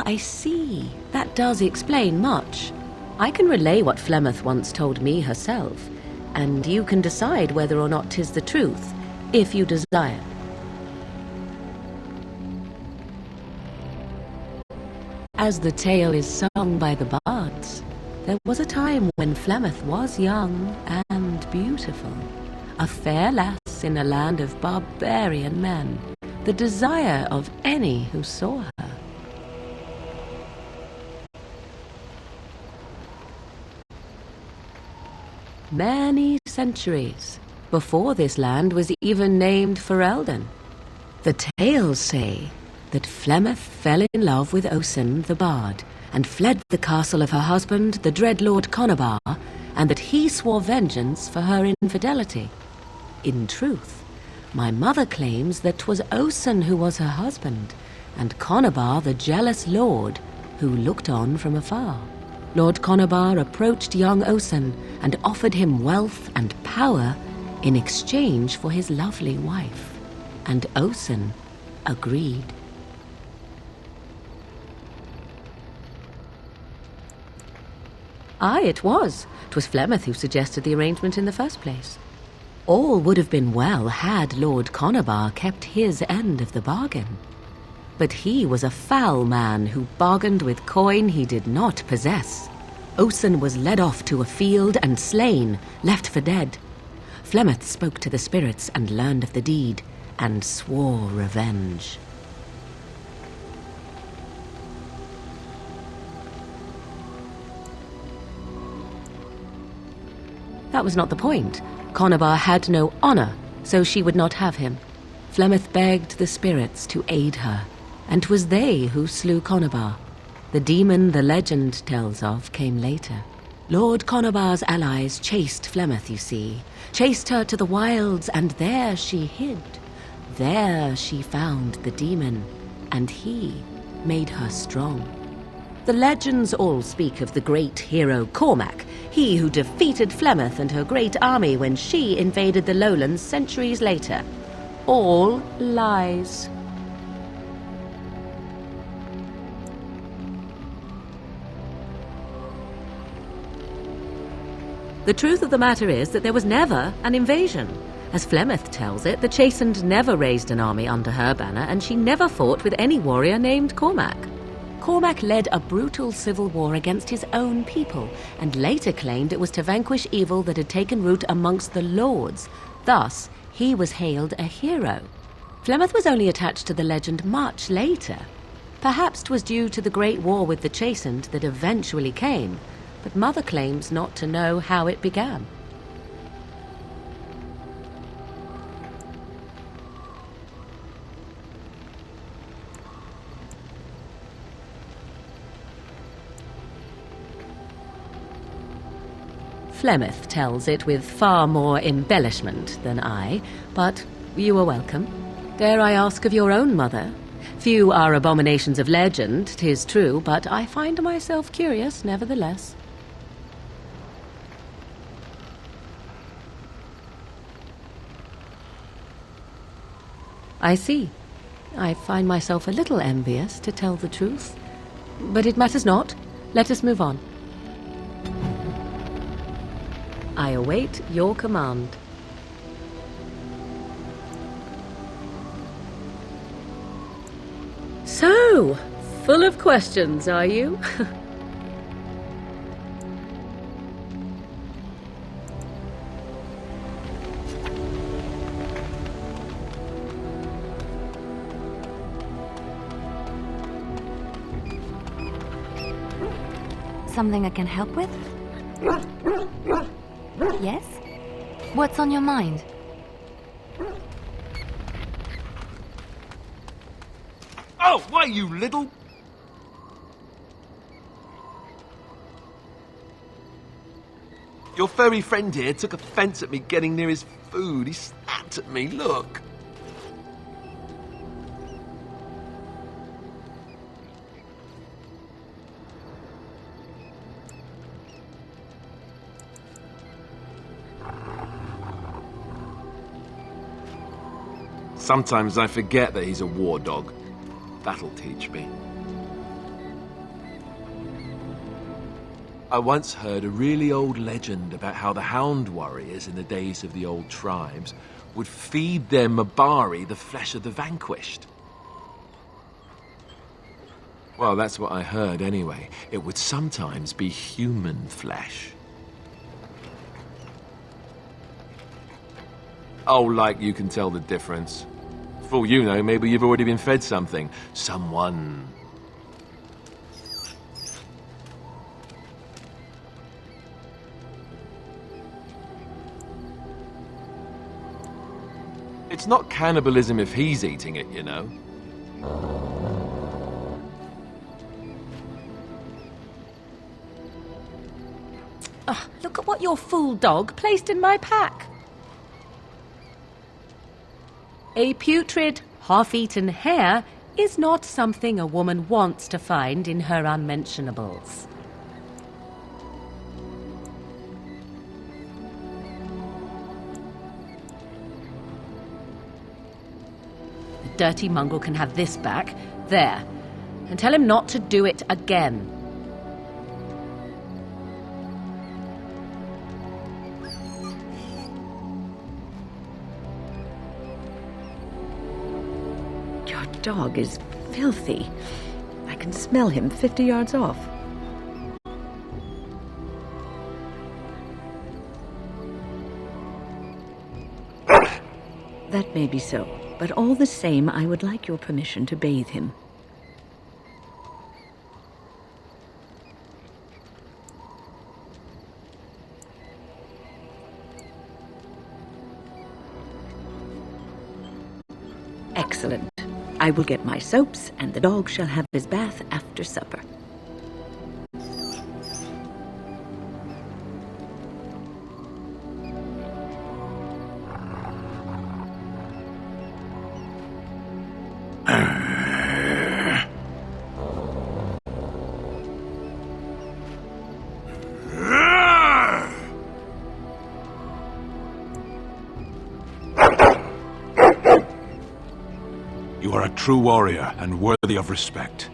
I see. That does explain much. I can relay what Flemeth once told me herself, and you can decide whether or not 'tis the truth, if you desire. As the tale is sung by the bards, there was a time when Flemeth was young and beautiful, a fair lass in a land of barbarian men, the desire of any who saw her. Many centuries before this land was even named Ferelden. The tales say that Flemeth fell in love with Osen the Bard and fled the castle of her husband, the dread Lord Conobar, and that he swore vengeance for her infidelity. In truth, my mother claims that 'twas Osen who was her husband, and Conobar the jealous lord who looked on from afar. Lord Conobar approached young Osen and offered him wealth and power in exchange for his lovely wife, and Osen agreed. Aye, it was. 'Twas Flemeth who suggested the arrangement in the first place. All would have been well had Lord Conobar kept his end of the bargain. But he was a foul man who bargained with coin he did not possess. Osen was led off to a field and slain, left for dead. Flemeth spoke to the spirits and learned of the deed, and swore revenge. That was not the point. Conobar had no honor, so she would not have him. Flemeth begged the spirits to aid her, and 'twas they who slew Conobar. The demon the legend tells of came later. Lord Conobar's allies chased Flemeth, you see, chased her to the wilds, and there she hid. There she found the demon, and he made her strong. The legends all speak of the great hero Cormac, he who defeated Flemeth and her great army when she invaded the lowlands centuries later. All lies. The truth of the matter is that there was never an invasion. As Flemeth tells it, the Chastened never raised an army under her banner, and she never fought with any warrior named Cormac. Cormac led a brutal civil war against his own people, and later claimed it was to vanquish evil that had taken root amongst the lords. Thus, he was hailed a hero. Flemeth was only attached to the legend much later. Perhaps 'twas due to the great war with the Chastened that eventually came, but Mother claims not to know how it began. Flemeth tells it with far more embellishment than I, but you are welcome. Dare I ask of your own mother? Few are abominations of legend, 'tis true, but I find myself curious nevertheless. I see. I find myself a little envious, to tell the truth. But it matters not. Let us move on. I await your command. So, full of questions, are you? Something I can help with? Yes? What's on your mind? Oh, why, you little... Your furry friend here took offense at me getting near his food. He snapped at me, look. Sometimes I forget that he's a war dog. That'll teach me. I once heard a really old legend about how the Hound warriors in the days of the old tribes would feed their Mabari the flesh of the vanquished. Well, that's what I heard anyway. It would sometimes be human flesh. Oh, like you can tell the difference. For all you know, maybe you've already been fed something. Someone. It's not cannibalism if he's eating it, you know. Oh, look at what your fool dog placed in my pack. A putrid, half-eaten hare is not something a woman wants to find in her unmentionables. The dirty mongrel can have this back. There. And tell him not to do it again. Dog is filthy. I can smell him 50 yards off. That may be so, but all the same, I would like your permission to bathe him. Excellent. I will get my soaps, and the dog shall have his bath after supper. You are a true warrior and worthy of respect.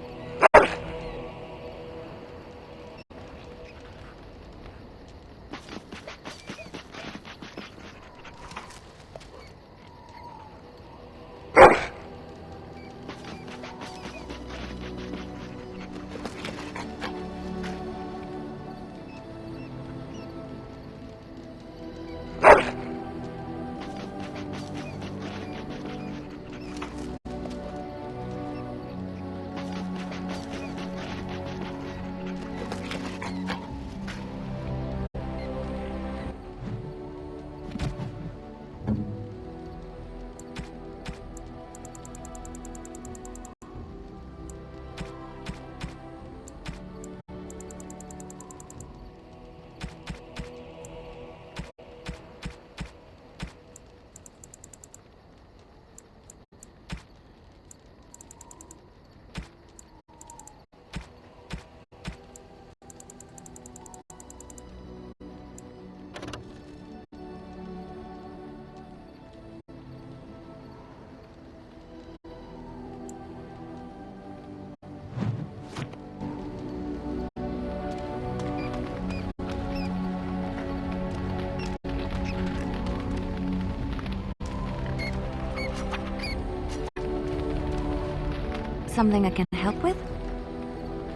Something I can help with?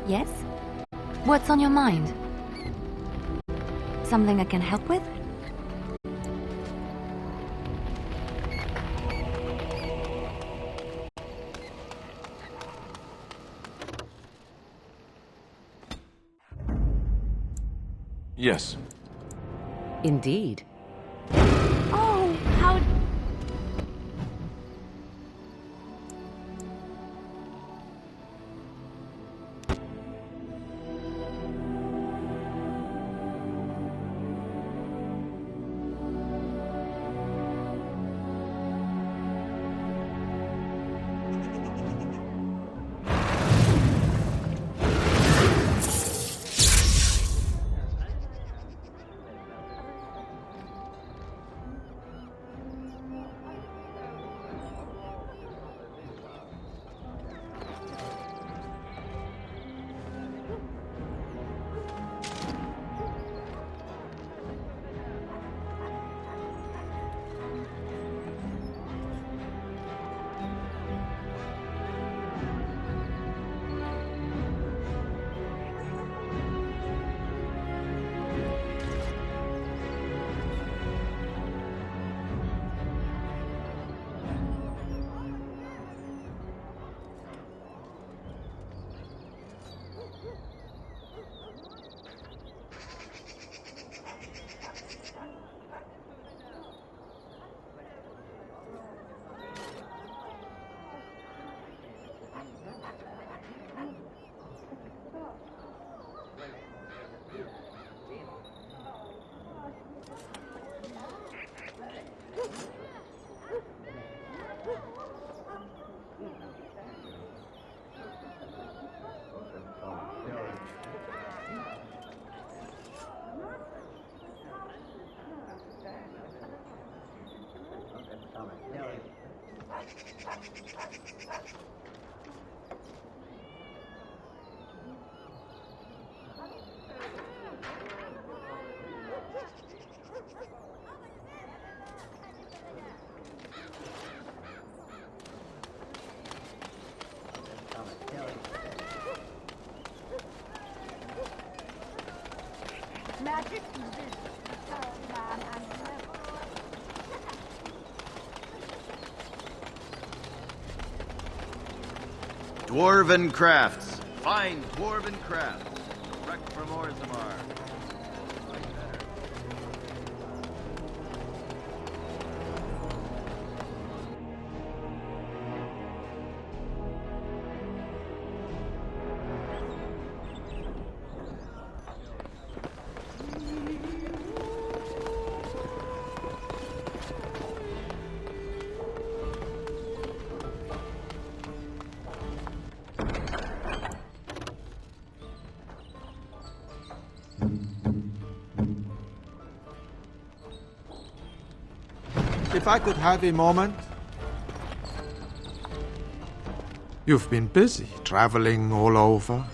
Yes? What's on your mind? Something I can help with? Yes. Indeed. Oh, how... Dwarven crafts. Fine dwarven crafts. Direct from Orzammar. If I could have a moment. You've been busy traveling all over,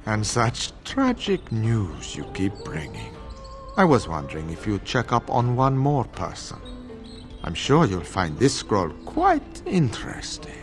and such tragic news you keep bringing. I was wondering if you'd check up on one more person. I'm sure you'll find this scroll quite interesting.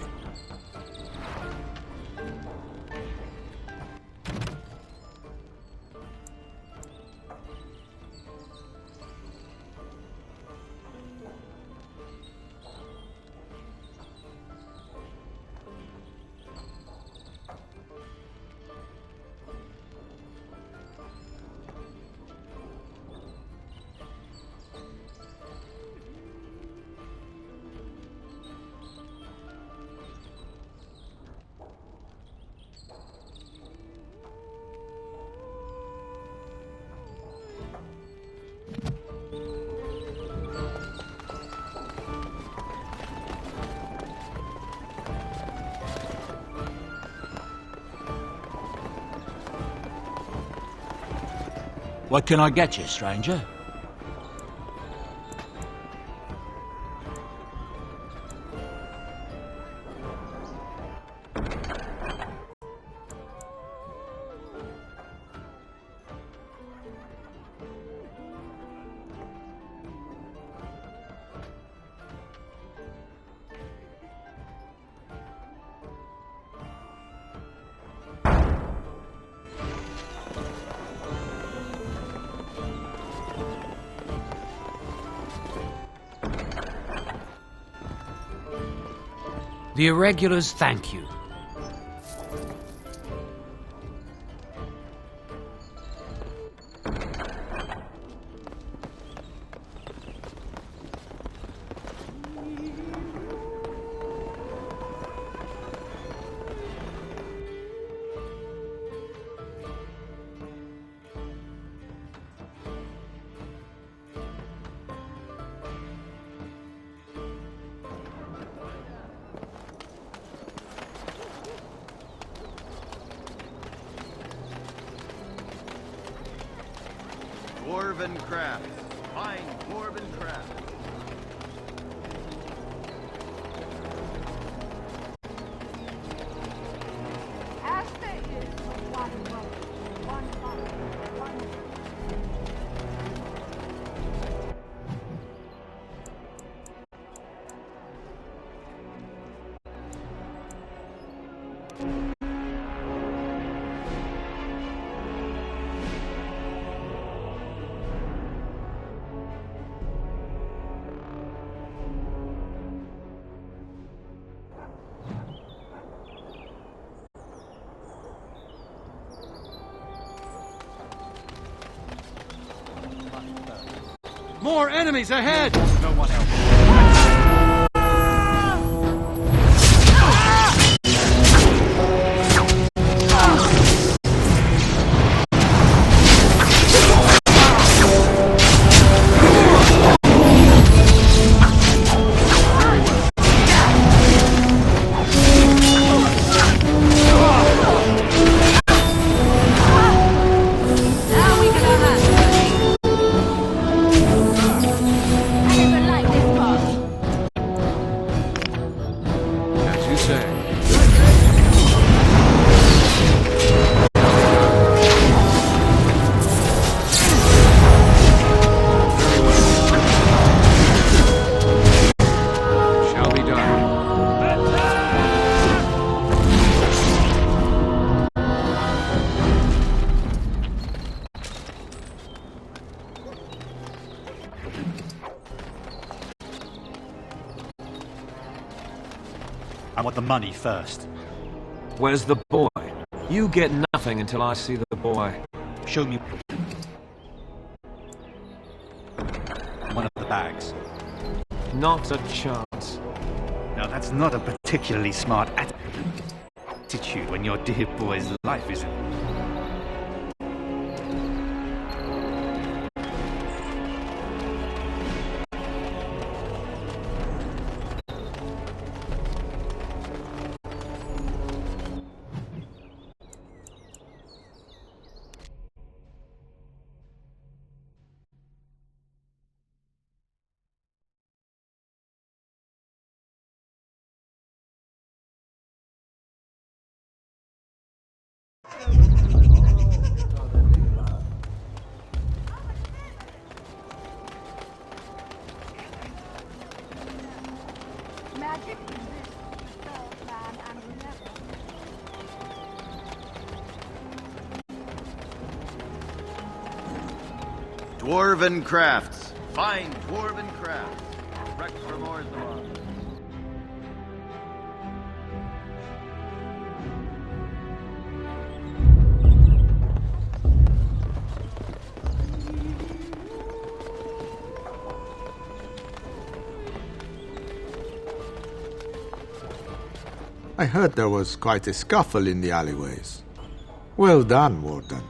What can I get you, stranger? The irregulars thank you. Dwarven crafts. Fine dwarven crafts. More enemies ahead! No one else. Like this part. want the money first. Where's the boy? You get nothing until I see the boy. Show me one of the bags. Not a chance. Now that's not a particularly smart attitude when your dear boy's life is... Dwarven crafts. Fine dwarven crafts. Wreck from Orzammar. I heard there was quite a scuffle in the alleyways. Well done, Warden.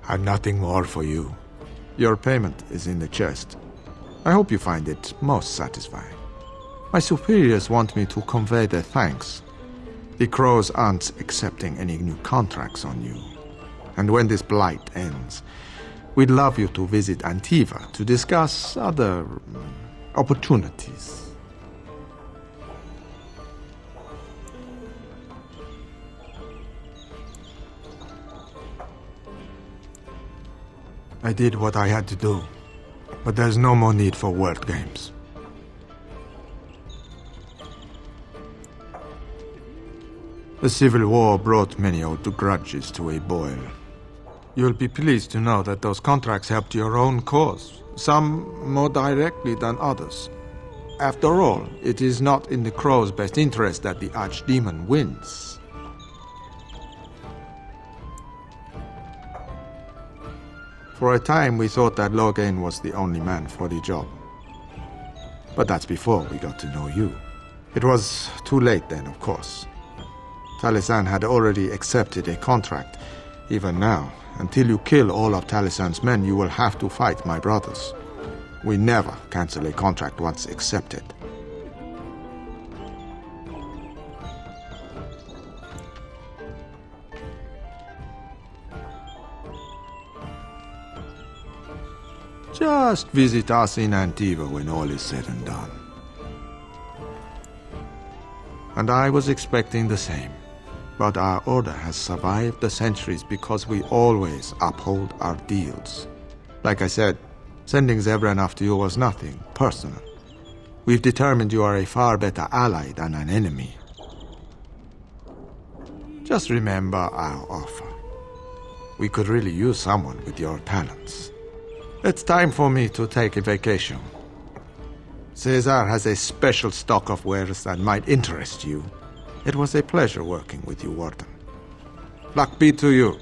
I've nothing more for you. Your payment is in the chest. I hope you find it most satisfying. My superiors want me to convey their thanks. The Crows aren't accepting any new contracts on you. And when this blight ends, we'd love you to visit Antiva to discuss other opportunities. I did what I had to do, but there's no more need for word games. The Civil War brought many old grudges to a boil. You'll be pleased to know that those contracts helped your own cause, some more directly than others. After all, it is not in the Crow's best interest that the Archdemon wins. For a time, we thought that Logain was the only man for the job. But that's before we got to know you. It was too late then, of course. Talisan had already accepted a contract. Even now, until you kill all of Talisan's men, you will have to fight my brothers. We never cancel a contract once accepted. Just visit us in Antiva when all is said and done. And I was expecting the same. But our order has survived the centuries because we always uphold our deals. Like I said, sending Zebran after you was nothing personal. We've determined you are a far better ally than an enemy. Just remember our offer. We could really use someone with your talents. It's time for me to take a vacation. Caesar has a special stock of wares that might interest you. It was a pleasure working with you, Warden. Luck be to you.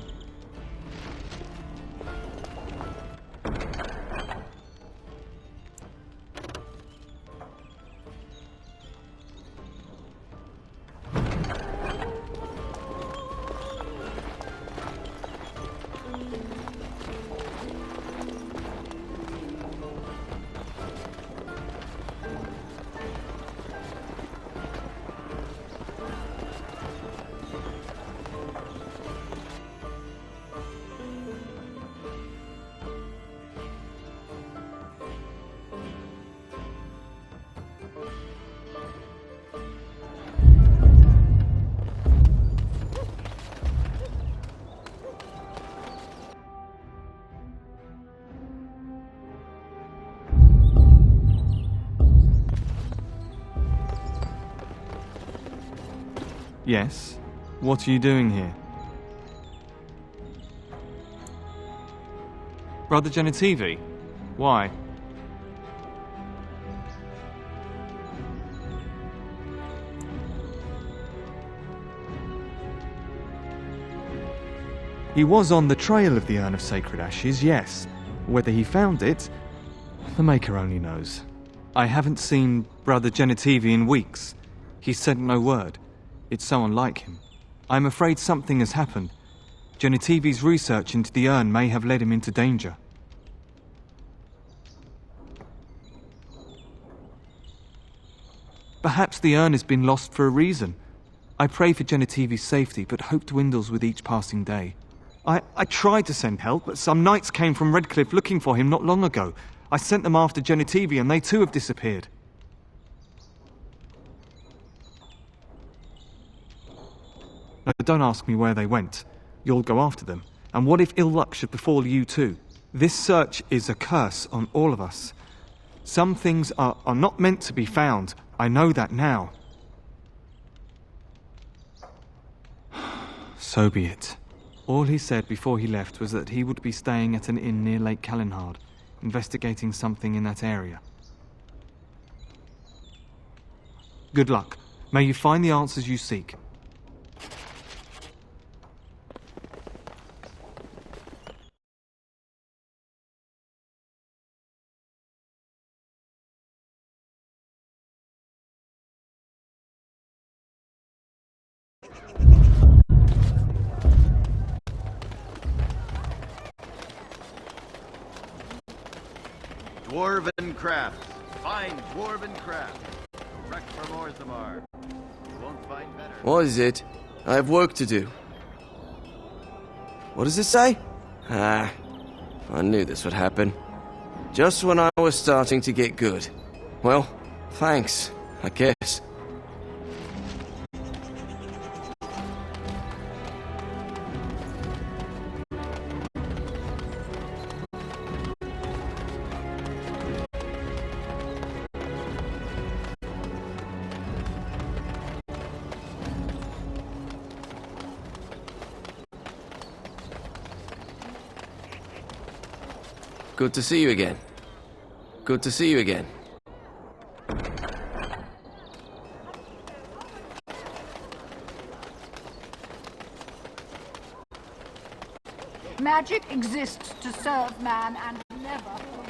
Yes? What are you doing here? Brother Genitivi? Why? He was on the trail of the Urn of Sacred Ashes, yes. Whether he found it, the Maker only knows. I haven't seen Brother Genitivi in weeks. He sent no word. It's so unlike him. I'm afraid something has happened. Genitivi's research into the urn may have led him into danger. Perhaps the urn has been lost for a reason. I pray for Genitivi's safety, but hope dwindles with each passing day. I tried to send help, but some knights came from Redcliffe looking for him not long ago. I sent them after Genitivi, and they too have disappeared. No, don't ask me where they went. You'll go after them. And what if ill luck should befall you too? This search is a curse on all of us. Some things are not meant to be found. I know that now. So be it. All he said before he left was that he would be staying at an inn near Lake Callinhard, investigating something in that area. Good luck. May you find the answers you seek. Dwarven crafts. Fine dwarven crafts. Wreck from Orthamar. You won't find better. What is it? I have work to do. What does it say? I knew this would happen. Just when I was starting to get good. Well, thanks, I guess. Good to see you again. Good to see you again. Magic exists to serve man and never for rule.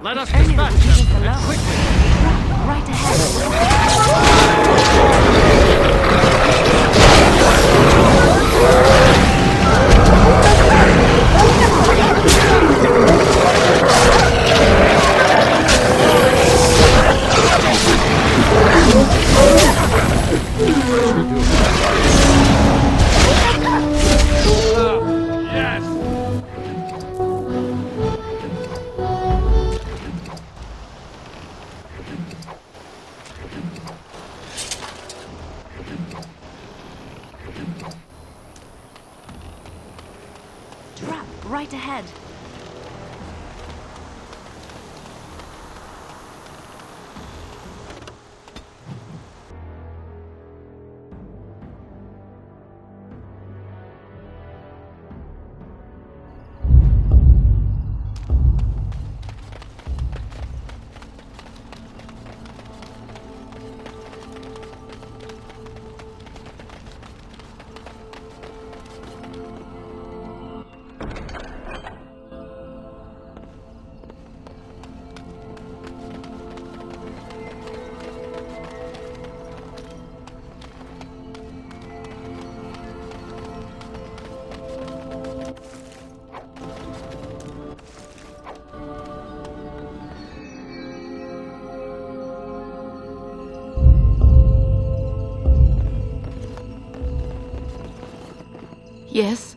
Let us dispatch them, and quickly! Right ahead. Trap right ahead. Yes?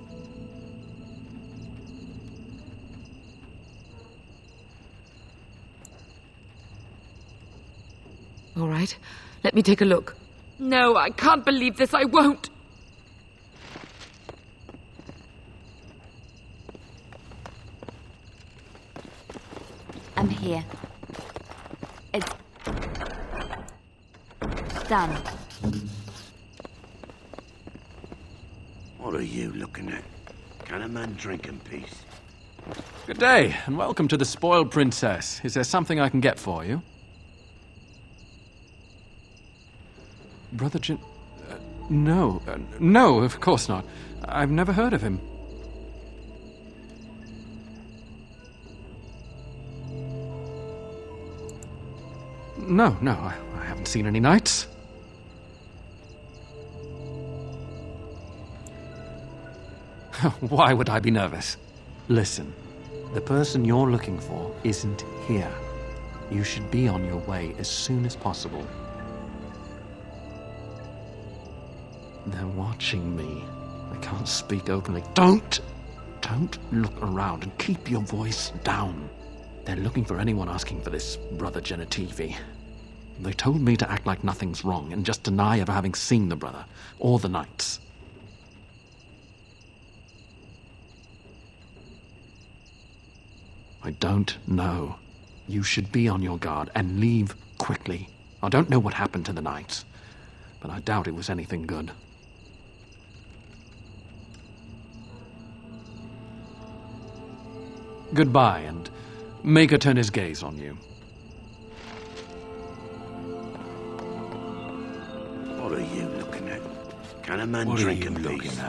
All right, let me take a look. No, I can't believe this. I won't. I'm here. It's done. What are you looking at? Can a man drink in peace? Good day, and welcome to the Spoiled Princess. Is there something I can get for you? Brother Jin... No, of course not. I've never heard of him. No, I haven't seen any knights. Why would I be nervous? Listen, the person you're looking for isn't here. You should be on your way as soon as possible. They're watching me. I can't speak openly. Don't look around and keep your voice down. They're looking for anyone asking for this Brother Genitivi. They told me to act like nothing's wrong and just deny ever having seen the brother or the knights. I don't know. You should be on your guard and leave quickly. I don't know what happened to the knights, but I doubt it was anything good. Goodbye, and Maker turn his gaze on you. What are you looking at? Can a man drink in peace?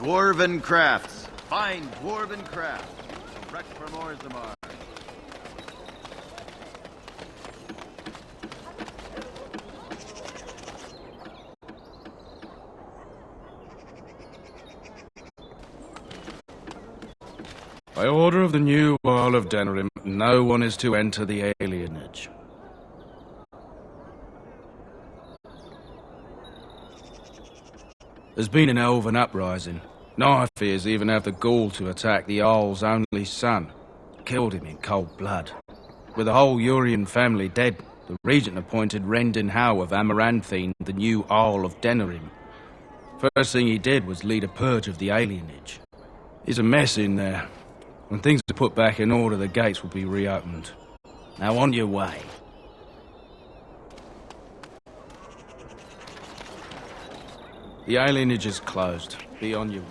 Dwarven crafts. Fine dwarven crafts. Direct from Orzammar. By order of the new Earl of Denerim, no one is to enter the alienage. There's been an elven uprising. Nightfears even have the gall to attack the Jarl's only son. Killed him in cold blood. With the whole Urian family dead, the regent appointed Rendon Howe of Amaranthine the new Earl of Denerim. First thing he did was lead a purge of the alienage. There's a mess in there. When things are put back in order, the gates will be reopened. Now on your way. The alienage is closed. Be on your way.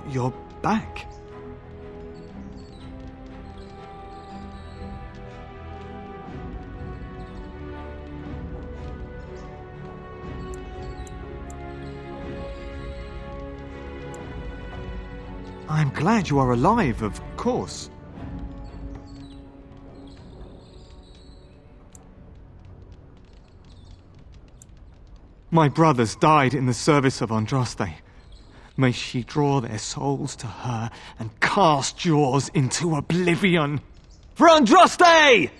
You're back. I'm glad you are alive, of course. My brothers died in the service of Andraste. May she draw their souls to her and cast yours into oblivion. For Andraste!